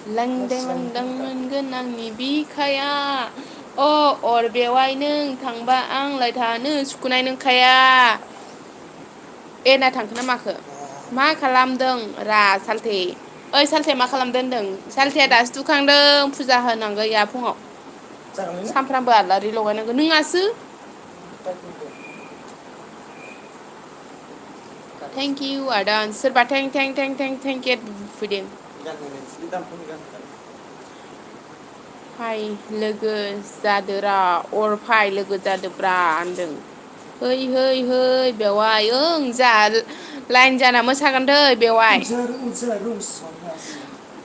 लांदां लांदां मोनगोन आंनि बिखाया अ अर बेवाइ नों थांबा आंलाय थानो सुखुनाय नंखाया एना थांखो ना माखो मा खालामदों रा सालथे ओइ सालथेया मा खालामदों होनदों सालथेया दासो दुखांदों फुजा होनांगौ गैया फुङाव जागोनलै सानफ्रामबो आलारि लगायनांगौ नोङासो थेंक इउ आदा सोरबा थें थें थें थें थेंकिउ फैदों फाय लोगो जादोरा अर फाय लोगो जादोब्रा होनदों है है है बेवाइ ओं जा लाइन जाना मोसागोन दै बेवाइ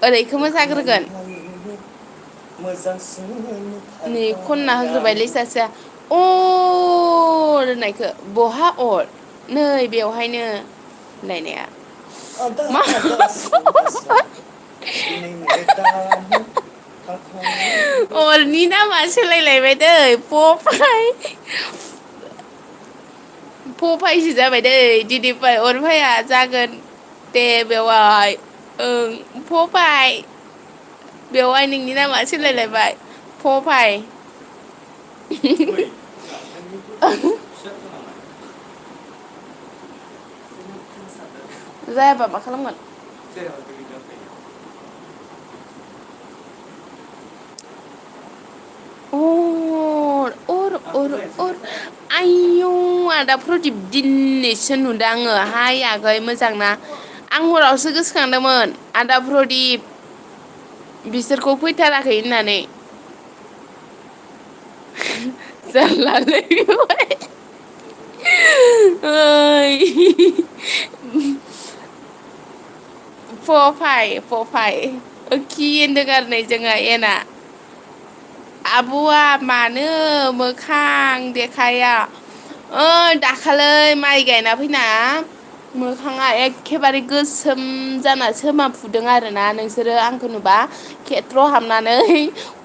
ओरैखौ मोसाग्रोगोन नै खनना होग्रोबायलै सासेया अर होननायखौ बहा अर नै बेवहायनो होनलायनाया मा अरनि नामा सोलायलायबाय दै पफाय पफायसो जाबाय दै दिनिफ्राय अर फाया जागोन दे बेवाइ ओं फफाय बेवाइ नोंनि नामा सोलायलायबाय फफाय जायाबा मा खालामगोन अर आयौ आदा प्रदिप दिनैसो नुदों आङो हाय आगै मोजां ना आं हरावसो गोसोखांदोंमोन आदा प्रदिप बिसोरखौ फैथाराखै होननानै जारलालै बेवाइ ओइ फफाय खि होनदों आरो नै जोंहा एना आब'आ मानो मोखां देखाया दाखालै माइ गायना फैना मोखाङा एखेबारे गोसोम जाना सोमाफुदों आरोना नोंसोरो आंखौ नुबा खेथ्र' हाबनानै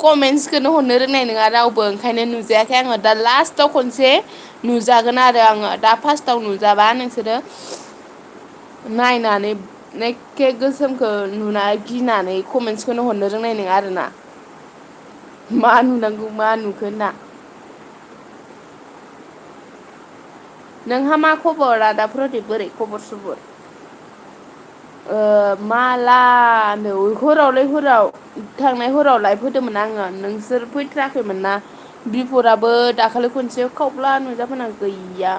कमेन्टसखौनो हरनो रोंनाय नङा रावबो ओंखायनो नुजायाखै आङो दा लास्टाव खनसे नुजागोन आरो आङो दा फार्स्टआव नुजाबा नोंसोरो नायनानै एखे गोसोमखौ नुना गिनानै कमेन्टसखौनो हरनो रोंनाय नङा आरोना मा नुनांगौ मा नुखो होनना नोंहा मा खबर आदा प्रदिप बोरै खबर सबर मालानो हराव थांनाय हराव लाइभ होदोंमोन आङो नोंसोर फैथाराखैमोन ना बिफराबो दाखालि खनसे खावब्ला नुजाफोना गैया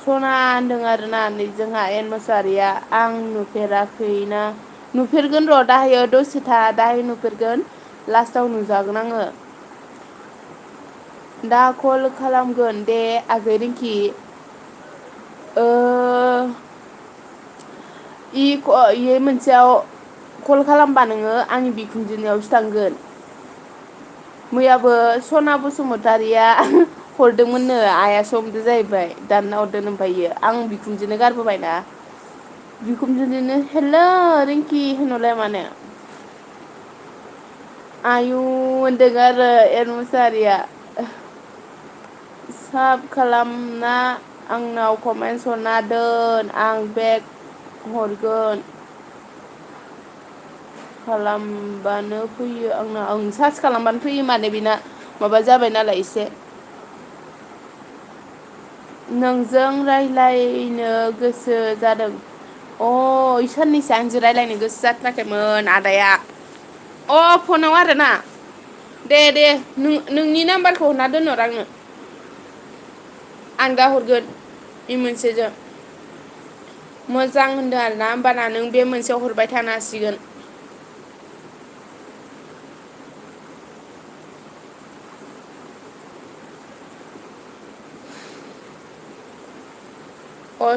सना होनदों आरोना नै जोंहा एन मोसाहारिया आं नुफेराखैना नुफेरगोन र' दाहायो दसेथा दाहाय नुफेरगोन लास्टाव नुजागोन आङो दा कल खालामगोन दे आगै रिंखि इ मोनसेयाव कल खालामबा नोङो आंनि बिखुनजोनियावसो थांगोन मैयाबो सना बसुमतारिया हरदोंमोननो आइयासो हमदो जाहैबाय दानना हरदों ओमफ्रायो आं बिखुनजोनो गारबोबायना बिखुनजोनो हेल' रिंकि होनहरलाय मानो आयु होनदों आरो एन मुसाहारिया साब खालामना आंनाव कमेन्टस हरना दोन आं बेग हरगोन खालामबानो फैयो आंना सार्च खालामबानो फैयो माने बेना माबा जाबाय नालाय एसे नोंजों रायज्लायनो गोसो जादों साननैसो आंजों रायज्लायनो गोसो जाथाराखैमोन आदाया फनाव आरोना दे नोंनि नाम्बारखौ हरना दोनहर आंनो आं दा हरगोन इ मोनसेजों मोजां होनदों आरोना होमबाना नों बे मोनसेयाव हरबाय थानो हासिगोन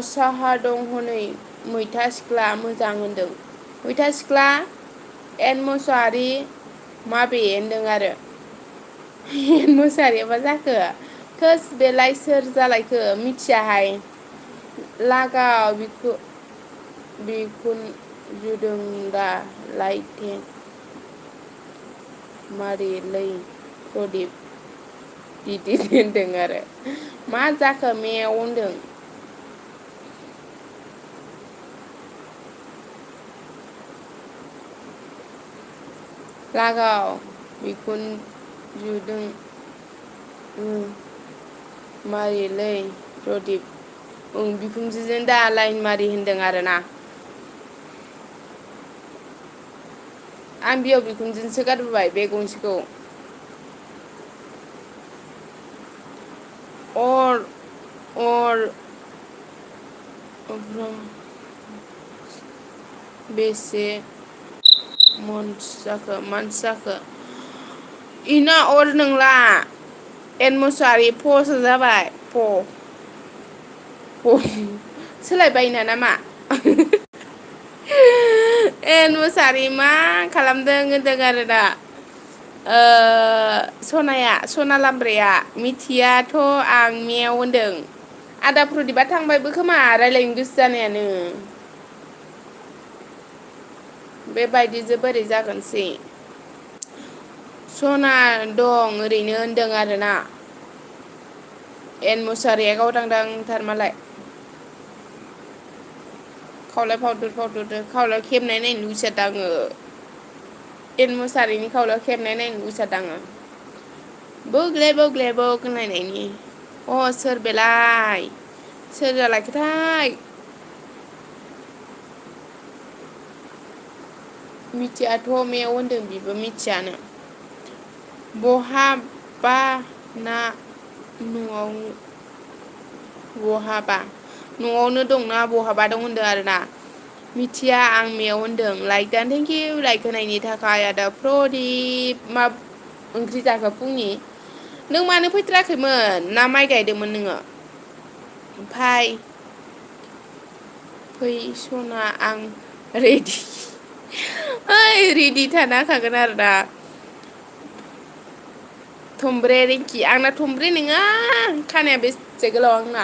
साहा दं हनै मैथा सिख्ला मोजां होनदों। मैथा सिख्ला एन मोसाहारि माबे होनदों आरो। एन मोसाहारिया मा जाखो? थोस बेलाय सोर जालायखो मिथियाहाय। लागाव बिखुन जुदों दा लायथें मारिलै प्रदिप बिदि होनदों आरो। मा जाखो मेव होनदों। लागाव बिखुन जुदों मारिलै प्रदिप बिखुनजोजों दा लाइन मारि होनदों आरोना। आं बिहाव बिखुनजोनोसो गारबोबाय बे गंसेखौ। अर बेसे मानसि जाखो इना अर नंला एन मोसाहारि फसो जाबाय सोलायबायना नामा? एन मोसाहारि मा खालामदों होनदों आरो दा। सना लामब्राया मिथियाथ' आं मेव होनदों। आदा प्रदिपा थांबायबो खोमा रायज्लायनो गोसो जानायानो। बेबायदिजों बोरै जागोनसै। सना दं ओरैनो होनदों आरोना। एन मुसाहारिया गावदांथार मालाय। खावलाय फावदुर खावलायाव खेबनाय नायनो लुगैसोदां आङो। एन मुसाहारिनि खावलायाव खेबनाय नायनो लुगैसोदां आङो। बोग्ले बग होनलायनायनि। सोर बेलाय सोर जालायखोथाय। मिथियाथ' मेव होनदों बिबो मिथियानो। बहाबा ना न'आव बहाबा न'आवनो दंना बहाबा दं होनदों आरोना। मिथिया आं मेव होनदों लाइक दा थेंकिउ लाइक होनायनि थाखाय आदा प्रदिप मा ओंख्रि जाखो फुंनि? नों मानो फैथ्राखैमोन ना माइ गायदोंमोन नोङो? ओमफाय फै सना आं रेडि ओइ रेडि थानो होखागोन आरोना। थुमब्रे रिंकि आंना थुमब्रे नङा खानाया बेसे गोलाव आंना।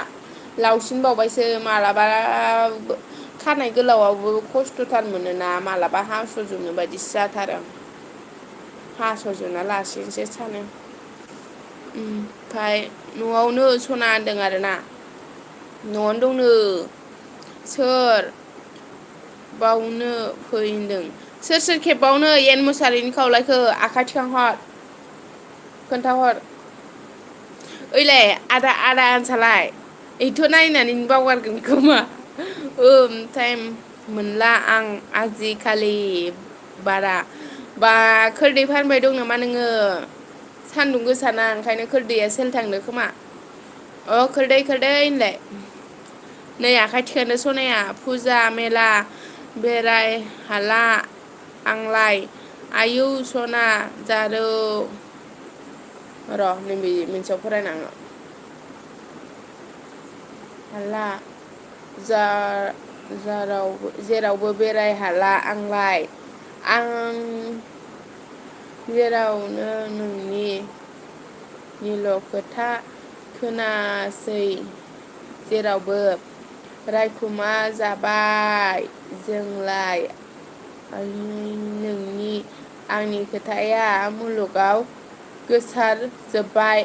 लावसिन मालाबा खानाय गोलावावबो खस्थ'थार मोनोना मालाबा हास'जोबनो बायदिसो जाथारो। हास'जोबना लासिगोनसो सानो। ओमफाय न'आवनो सना होनदों आरोना। न'आवनो दंनो। सोर बावनो फै होनदों। सोर खेबबावनो एन मुसाहारिनि खावलायखो आखाइ थिखांहर। खोन्थाहर ओइलाय आदा आनसालाय बेथ' नायनानै बावगारगोन खोमा। टाइम मोनला आं आजिखालि बारा बा खोरदै फानबाय दं नामा नोङो? सान्दुं गोसाना ओंखायनो खोरदैया सेल थांदों खोमा। खोरदै होनलाय नै आखाइ थिखोन सनाया फुजा मेला बेराय हाला आंलाय आयौ सना जारौ र' नैबे मोनसेयाव फरायनाङो हाला जेरावबो बेराय हाला आंलाय आं जेरावनो नोंनिल' खोथा खोनासै जेरावबो रायखुमा जाबाय जोंलाय नोंनि आंनि खोथाया मुलुगाव गोसारजोब्बाय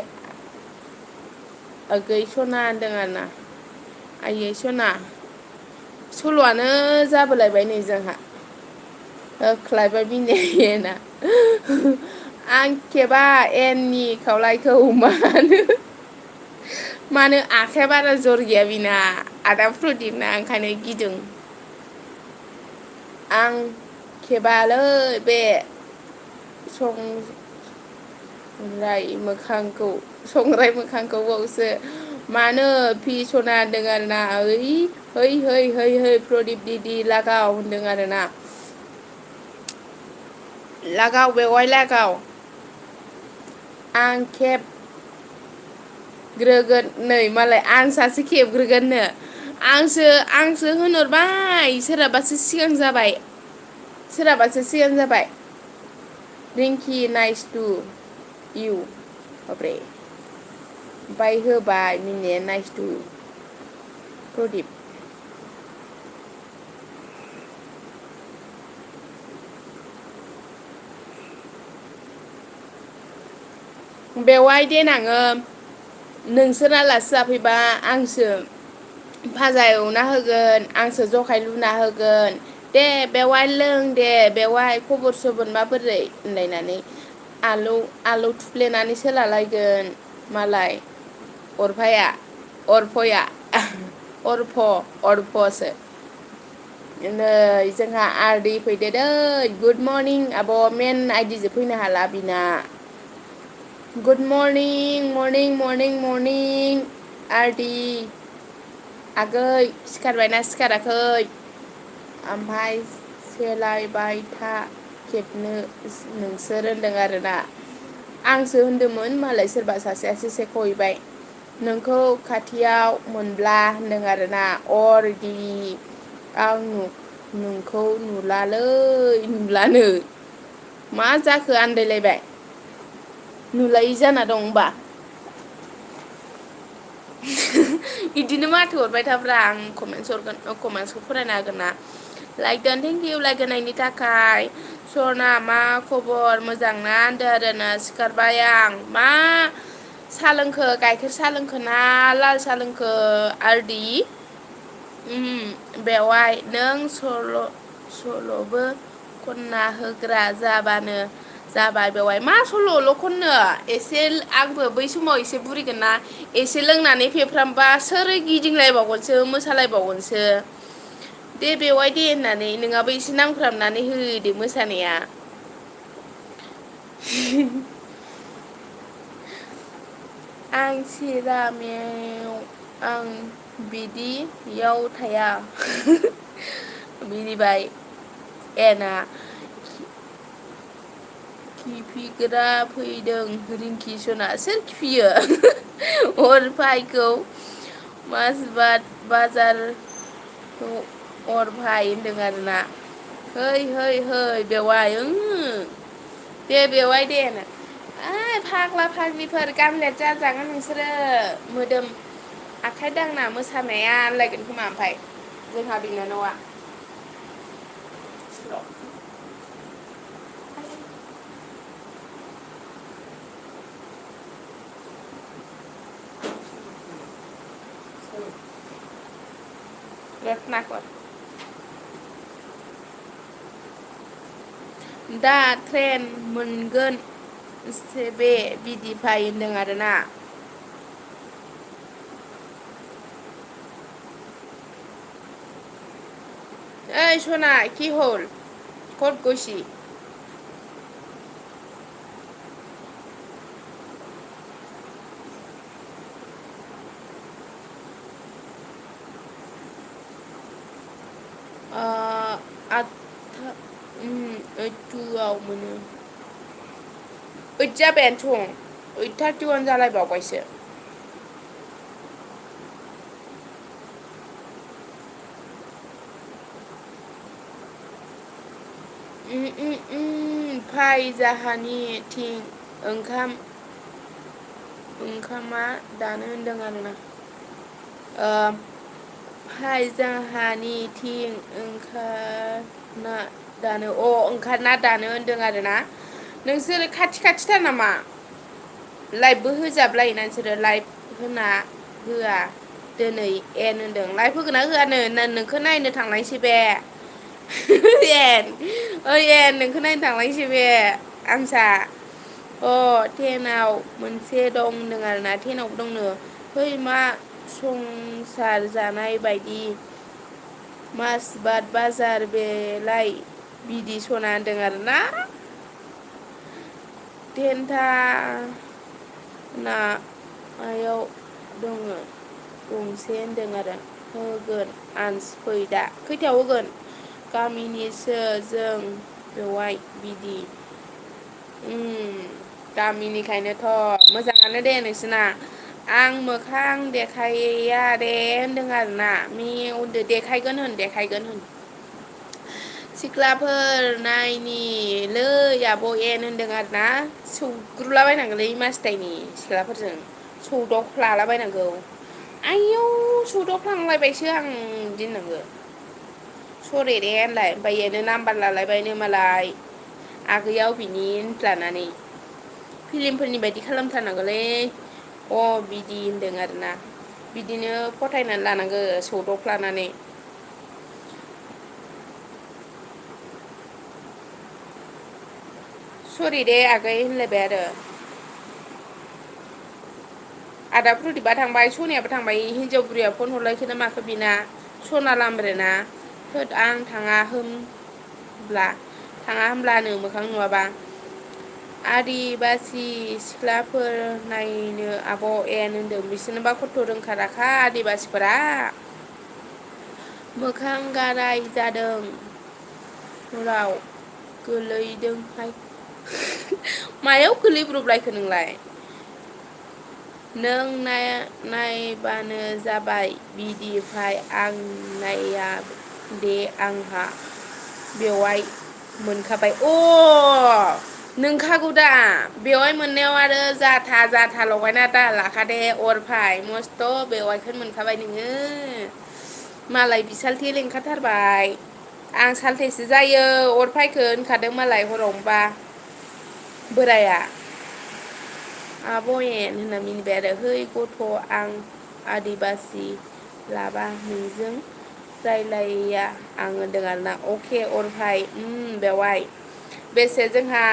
आगै सना होनदों आरोना। आइयै सना सल'आनो जाबोलायबाय नै जोंहा। होख्लायबाय मिनिना आं खेबा एननि खावलायखौ मानो आखाइया बारा जर गैया बिना आदा प्रदिपना ओंखायनो गिदों। आं खेबालै बे संग्राय मोखांखौ बावसो मानो फि सना होनदों आरोना। है प्रदिप दिदि लागाव होनदों आरोना। लागाव बेवहाय लागाव आं खेबग्रोगोन नै मालाय आं सासे खेबग्रोगोननो आंसो होनहरबाय सोरहाबासो सिगां जाबाय रिंकि नाइस टु इउ बाब्रे ओमफ्राय होबाय मिनिया नाइस टु प्रदिप बेवहाय देनाङो नोंसोर आलासि जाफैबा आंसो भाजा एवना होगोन आंसो जखाय लुना होगोन दे बेवहाय लों दे बेवहाय खबर सबर माबोरै होनलायनानै आलौ थुफ्लेनानैसो लालायगोन मालाय अर्फया अर्फसो नै जोंहा आदै फैदो दै गुड मर्निं आब' मेन आइडिजों फैनो हाला बिना गुड मर्निं आरदि आगै सिखारबायना सिखाराखै ओमफ्राय सेलायबाय था खेबनो नोंसोर होनदों आरोना आंसो होनदोंमोन मालाय सोरबा सासेयासो सेख'हैबाय नोंखौ खाथियाव मोनब्ला होनदों आरोना अरदि आं नोंखौ नुलानो मा जाखो आन्दायलायबाय नुलायै जाना दं होनबा बिदिनो माथो हरबाय थाब्रा आं कमेन्टसखौ फरायना होगोन ना लाइक दान थेंक इउ लाइक होनायनि थाखाय सना मा खबर मोजां ना होनदों आरोना सिखारबाय आं मा सा लोंखो गाइखेर सा लोंखो ना लाल सा लोंखो आरदि बेवहाय नों सल'बो खनना होग्रा जाबाय बेवहाय मा सल'ल' खननो एसे आंबो बै समाव एसे बुरिगोन ना एसे लोंनानै फेफ्रामबा सोर गिदिंलायबावगोनसो मोसालायबावगोनसो दे बेवहाय दे होननानै नोंहाबो एसे नांफ्रामनानै होदो मोसानाया आं आं बिदियाव थाया मिनिबाय एना खिफिग्रा फैदों रिंकि सना सोर खिफियो अरफायखौ बाजार अरभाय होनदों आरोना है बेवाय दे बेवाय दे फाग्ला फाग्लिफोर गानलेट जाजागोन नोंसोरो मोदोम आखाइ दांना मोसानाया होनलायगोन खोमा ओमफ्राय जोंहा बिनानावा रत्नाकर दा ट्रेन मोनगोन बे बिदिफाय होनदों आरोना ओइ सना कि हल कट गसि ओइटुआव मोनो ओइट जाबायानोथ' 8:31 जालायबावबायसो फाय जाहानि थिं ओंखामा दानो होनदों आरोना फाय जाहानि थिं ओंखारना दानो होनदों आरोना नोंसोरो खाथिथार नामा लाइभबो होजाबलायोना नोंसोरो लाइभ होआ दिनै एन होनदों लाइभ होगोना होआनो नोंखौ नायनो थांनायसै बे एन नोंखौ नायनो थांलायसै बे आंसा 10आव मोनसे दं होनदों आरोना 10आवबो दंनो फै मा संसार जानाय बायदि मासबाद बाजार बेलाय बिदि सना होनदों आरोना 10था नामायाव दङ गंसे होनदों आरो होगोन आन्स फै दा खैथायाव होगोन गामिनिसो जों बेवाय बिदि गामिनिखायनोथ' मोजाङानो दे नोंसोरना आं मोखां देखाया दे होनदों आरोना होनदो देखायगोन होन सिख्लाफोर नायनिलै आब' एन होनदों आरोना सौग्रुलाबायनांगोनलै मासदायनि सिख्लाफोरजों सौदावख्लालाबायनांगौ आयौ सौदावफ्लांलायबायसो आं बिदि होननांगौ सरे दे होनलाय ओमफ्राय बेनो नाम्बार लालायबायनो मालाय आगैयाव बिनि लानानै फिलिमफोरनि बायदि खालामथारनांगौलै बिदि होनदों आरोना बिदिनो फथायनानै लानांगौ सौदावफ्लानानै सरि दे आगै होनलायबाय आरो आदा प्रदिपा थांबाय सनियाबो थांबाय हिनजाव बुरैया फन हरलायखोना माखो बिना सना लामब्रेना होद आं थाङा होमब्लानो मोखां नुवाबा आदिबासि सिख्लाफोर नायनो आब' एन होनदों बिसोरनोबा खथ' रोंखा राखा आदिबासिफोरा मोखां गाराय जादों हराव गोलैदोंहाय मायाव गोलैब्रबलायखो नोंलाय नों नायबानो जाबाय बिदिफाय आं नाया दे आंहा बेवाइ मोनखाबाय नोंखागौ दा बेवाइ मोननायाव आरो जाथा लगायना दा लाखादे अरफाय मस्थ' बेवाइखौनो मोनखाबाय नोङो मालाय बिसालथे लेंखाथारबाय आं सालथेसो जायो अरफायखो होनखादों मालाय हरावनोबा बोराया आब' एन होनना मिनिबाय आरो है गथ' आं आदिबासि लाबा नोंजों रायलाया आं होनदों आरोना अके अरफाय बेवाइ बेसे जोंहा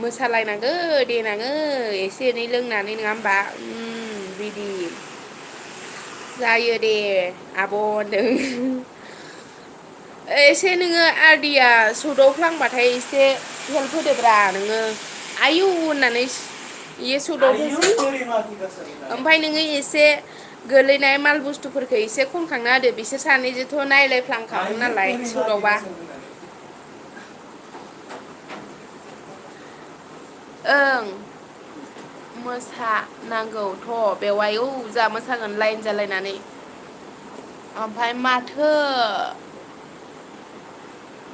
मोसालायनांगो देनाङो एसे एनै लोंनानै नङा होमबा बिदि जायो दे आब' होनदों एसे नोङो आदिया सौदावफ्लांबाथाय एसे हेल्प होदोब्रा नोङो आयौ होननानै इयो सौदावथोंसै ओमफ्राय नोङो एसे गोलैनाय माल बुस्थुफोरखौ एसे खनखांना होदो बिसोर सानैजोंथ' नायलायफ्लांखागोन नालाय सौदावबा ओं मोसानांगौथ' बेवाय जा मोसागोन लाइन जालायनानै ओमफ्राय माथो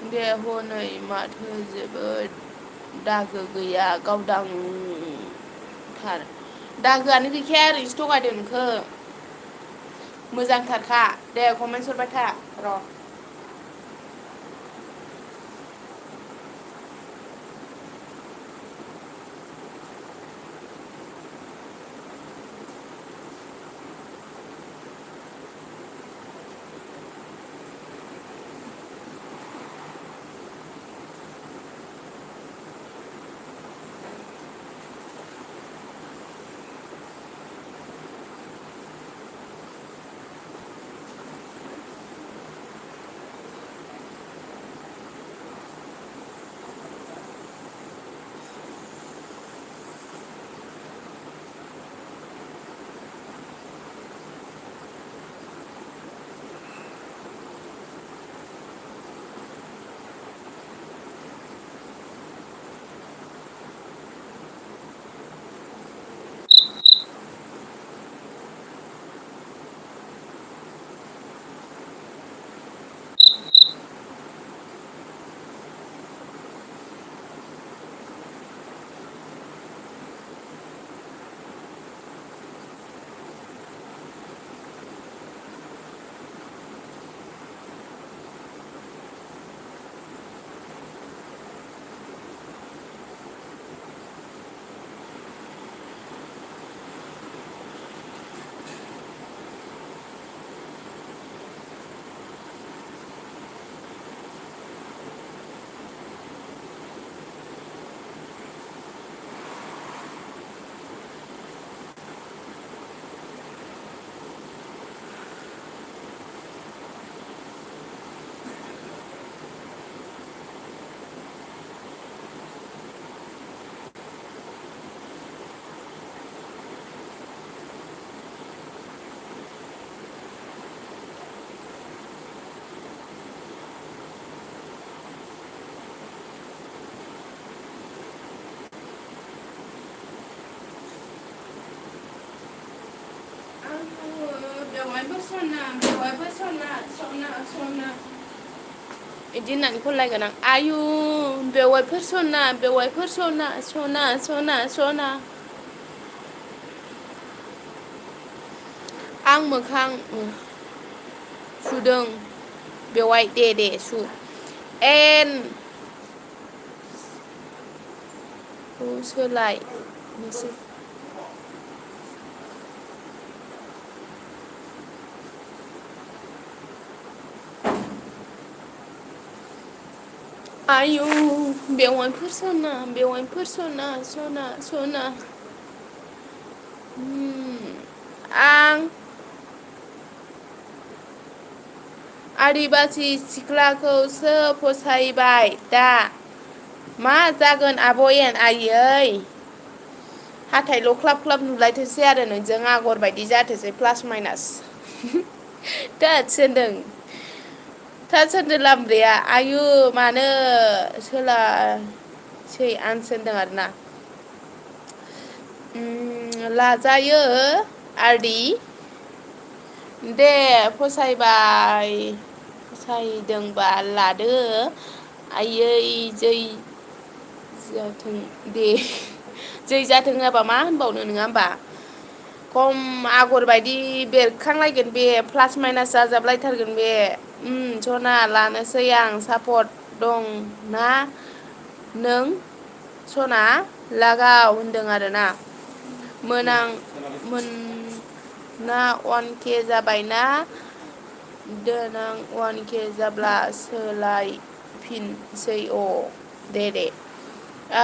दे हनै माथो जोबोद दागो गैया गावदांथार दागोआनो गैखाया ओरैनोसो थगायदों नोंखौ मोजांथारखा दे कमेन्टस हरबाय था र' सना बेवाइफोर सना सना सना बिदि होननानै खनलायगोन आं आयु बेवाइफोर सना बेवाइफोर सना सना सना सना आं मोखां सुदों बेवाइ दे सु एन सोलाय नोंसोर आयु बेवाइफोर सना सना सना आं आदिबासि सिख्लाखौसो फसायबाय दा मा जागोन आब'येन आइयै हाथाइल' ख्लाब ख्लाब नुलायथोंसै आरो नोंजों आगर बायदि जाथोंसै प्लास माइनास थोद होनदों थोद होनदों लामब्रैया आयु मानो सोलासै आनसो होनदों आरोना लाजायो आदि दे फसायदोंबा लादो आइयै जै जाथों दे जै जाथों होनाबा मा होनबावनो नङा होमबा खम आगर बायदि बेरखांलायगोन बे प्लास माइनास जाजाबलायथारगोन बे सना लानोसै आं सापर्ट दं ना नों सना लागाव होनदों आरोना मोना 1K जाबायना देनां 1K जाब्ला सोलायफिनसै दे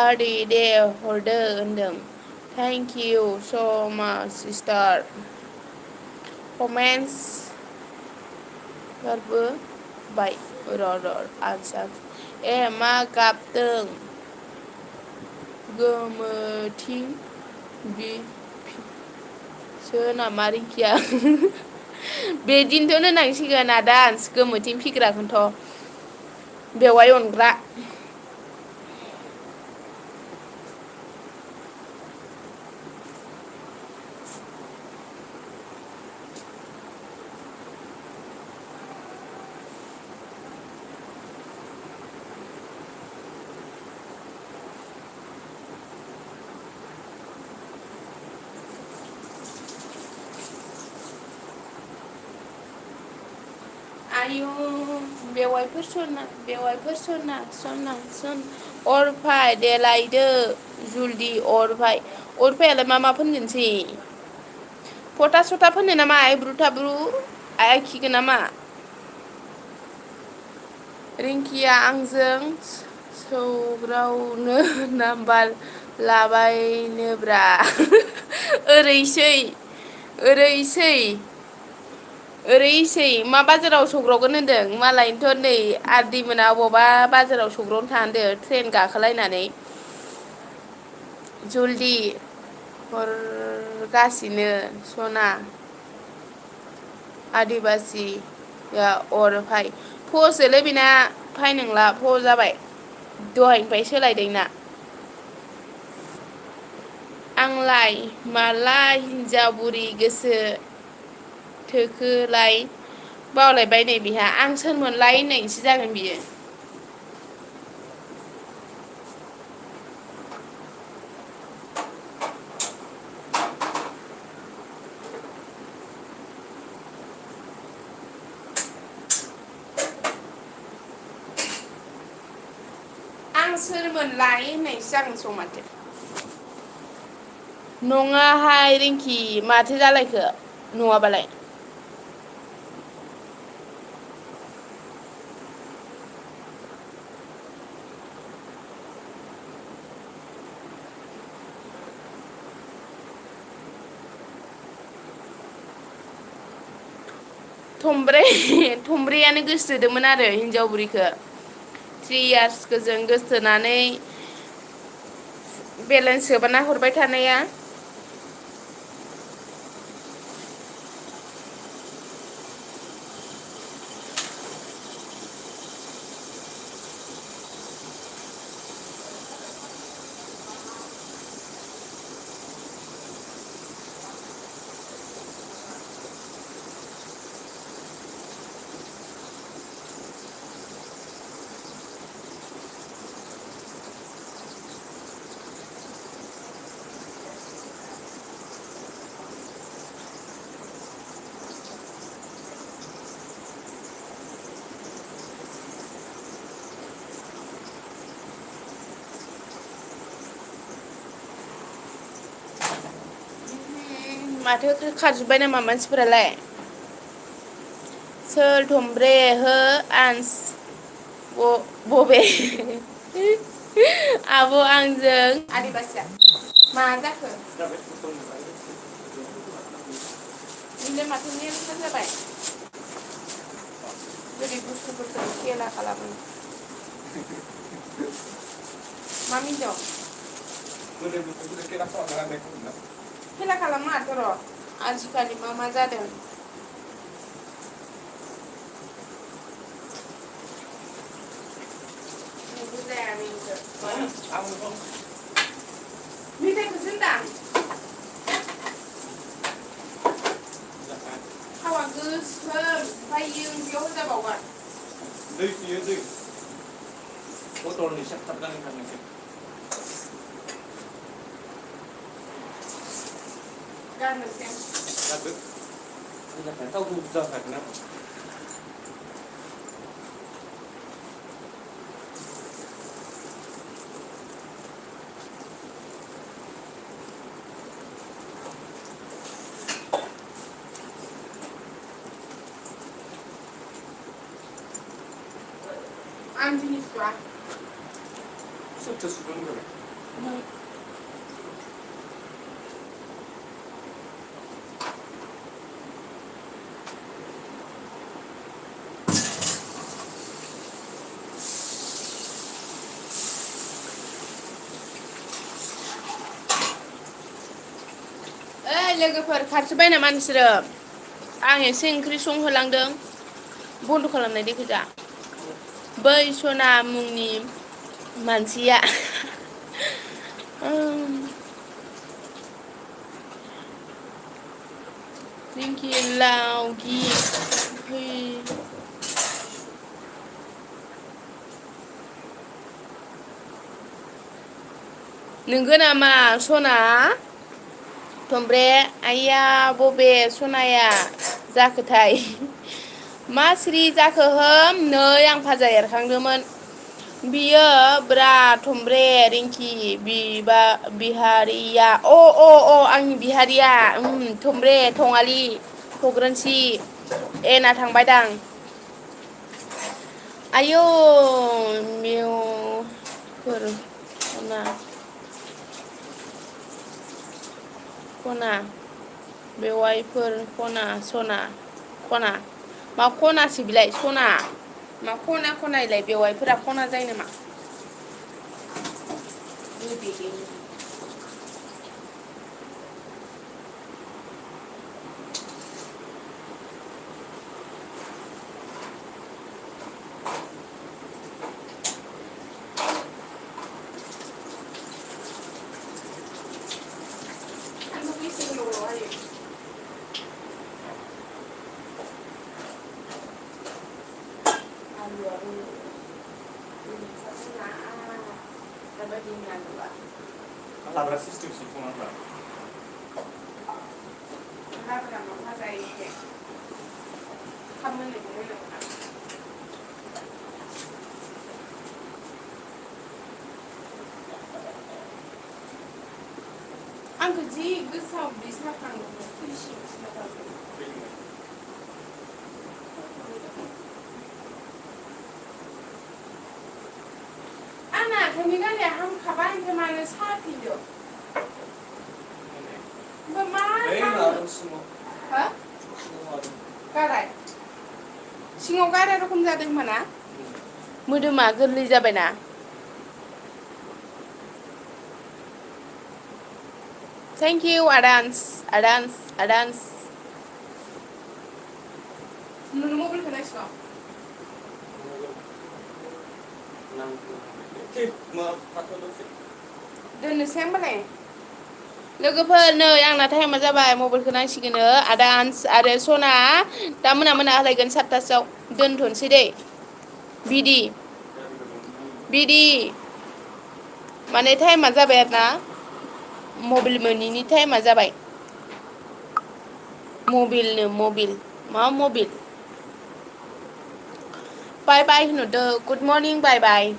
आदि दे हरदो होनदों थेंक इउ स' माच सिस्टार कमेन्टस गारबो बाय र' आनसार मा गाबदों गोमोथिं सो नामा रिंकिया बिदिनोथ' होननांसिगोन आदान्स गोमोथिं फिग्राखौनोथ' बेवाइ अनग्रा आयु बेवाइफोर सना अरफाय देलायदो जुलदि अरफायालाय मा फोनगोनसै फथा सथा फोनो नामा आइब्रु थाब्रु आखिगोन नामा रिंकिया आंजों सौग्रावनो नाम्बार लाबायनोब्रा ओरैसै मा बाजाराव सौग्रावगोन होनदों मालायनोथ' नै आदै मोना अबावबा बाजाराव सौग्रावनो थांदो ट्रेन गाखोलायनानै जलदि हरगासिनो सना आदिबासि फसोलै बेना फाय नंला जाबाय दहायनिफ्राय सोलायदों ना आंलाय माला हिनजाव बुरि गोसो थोखोलाय बावलायबाय नै बिहा आं सोरमोनलाय होननायसो जागोन बियो आं सोरमोनलाय होननायसो जागोन माथो नङाहाय रिंकि माथो जालायखो नङाबालाय थमब्रैयानो गोसोथोदोंमोन आरो हिनजाव बुरिखौ 3 इयार्सखौ जों गोसोथोनानै बेलेन्स सोबाना हरबाय थानाया माथो खारजोब्बाय नामा मानसिफोरालाय? सोर थमब्रे हो आन्स बबे आब' आंजों आदिबासिया मा जाखो? बिनो माथो नेलसो जाबाय बोरै बुस्थुफोरखौ खेला खालामो मा मिनिदों? खेला खालामा र' आजिखालि मा जादों बुजाया नोंखौ मेथाइखौसो होनदां थावा गोसोम ओमफ्राय बेयाव होजाबावगोन दै फैयो दै बथलनि सेबथाबनानै थांनोसै गारनोसै गारदो मोजां थावखौ बुरजा होखागोन आरो आं मिनिथ'आ सोरथो सुदों होनदों लोगोफोर खारजोब्बाय नामा नोंसोरो? आं एसे ओंख्रि संहोलांदों बन्द' खालामनाय देखोजा बै सना मुंनि मानसिया रिंकि लावगि नोंगो नामा सना थमब्रे आइया बबे सनाया जाखोथाय मा सिरि जाखोहोम नै आं फाजा एरखांदोंमोन बियो ब्रा थमब्रे रिंकि बिहारिया अ आंनि बिहारिया थमब्रे थङालि थग्रोनसि एना थांबायदां आयौ मेवफोर खना बेवाइफोर खना सना खना मा खनासो बिलाय सना मा खना इलाय बेवाइफोरा खना जायो नामा? लाब्रा सिस्टेमसो संनांगौ आंखौ जि गोसोआव बिदि साफ्रांदोंमोन आंना आखाइनि गाराया हामखाबाय ओमफ्राय मानो साफिनदों गाराय सिङाव गाराय रखम जादों होनबाना मोदोमा गोरलै जाबायना थेंक इउ आदान्स नोंनो मबाइलखौ नायसिगौ दोननोसै होमबालाय लोगोफोर नै आंना टाइमा जाबाय मबाइलखौ नांसिगोनो आदान्स आरो सना दा मोना होलायगोन 7टासोआव दोनथ'नोसै दै बिदि माने टाइमा जाबाय आरो ना मबाइल मोनिनि टाइमा जाबाय मबिलनो मबिल मा मबिल बाय बाय होनहरदो गुड मर्निं बाय बाय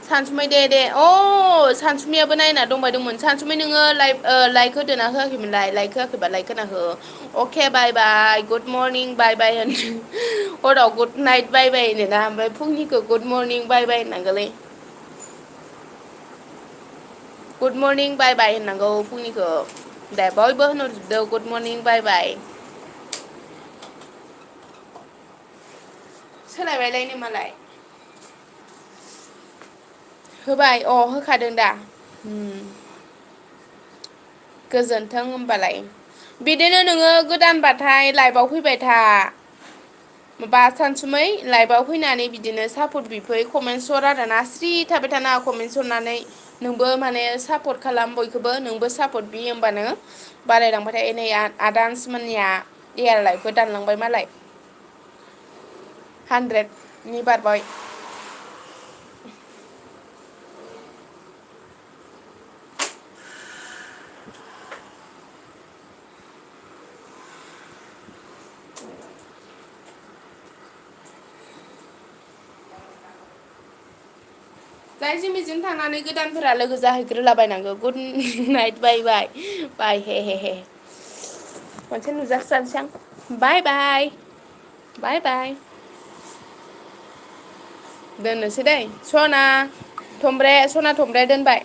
सानसुमै दे अ सानसुमैयाबो नायना दंबाय दंमोन सानसुमै नोङो लाइक होदोना होआखैमोनलाय लाइक होआखैबा लाइक होना हो अके बाय बाय गुड मर्निं बाय बाय होन हराव गुड नाइट बाय बाय होनोना ओमफ्राय फुंनिखौ गुड मर्निं बाय बाय होननांगौलै गुड मर्निं बाय बाय होननांगौ फुंनिखौ दे बयबो होनहरजोबदो गुड मर्निं बाय बाय सोलायबायलायनो मालाय होबाय अ होखादों दा गोजोन्थों होनबालाय बिदिनो नोङो गोदानबाथाय लाइभआव फैबाय था माबा सानसुमै लाइभआव फैनानै बिदिनो सापर्ट बिफै कमेन्टस हर आरोना स्रि थाबाय थानाङा कमेन्टस हरनानै नोंबो माने सापर्ट खालाम बयखौबो नोंबो सापर्ट बि होमबानो बारायलांबाय थायो नै आदान्स मोननिया एयार लाइफबो दानलांबाय मालाय 100नि बारबाय जायजों बेजों थांनानै गोदानफोरा लोगो जाहैग्रोलाबायनांगौ गुड नाइट बाय बाय बाय हे हे हे खनसे नुजास्रानोसै आं बाय बाय बाय बाय दोननोसै दै सना थमब्रे सना थमब्रे दोनबाय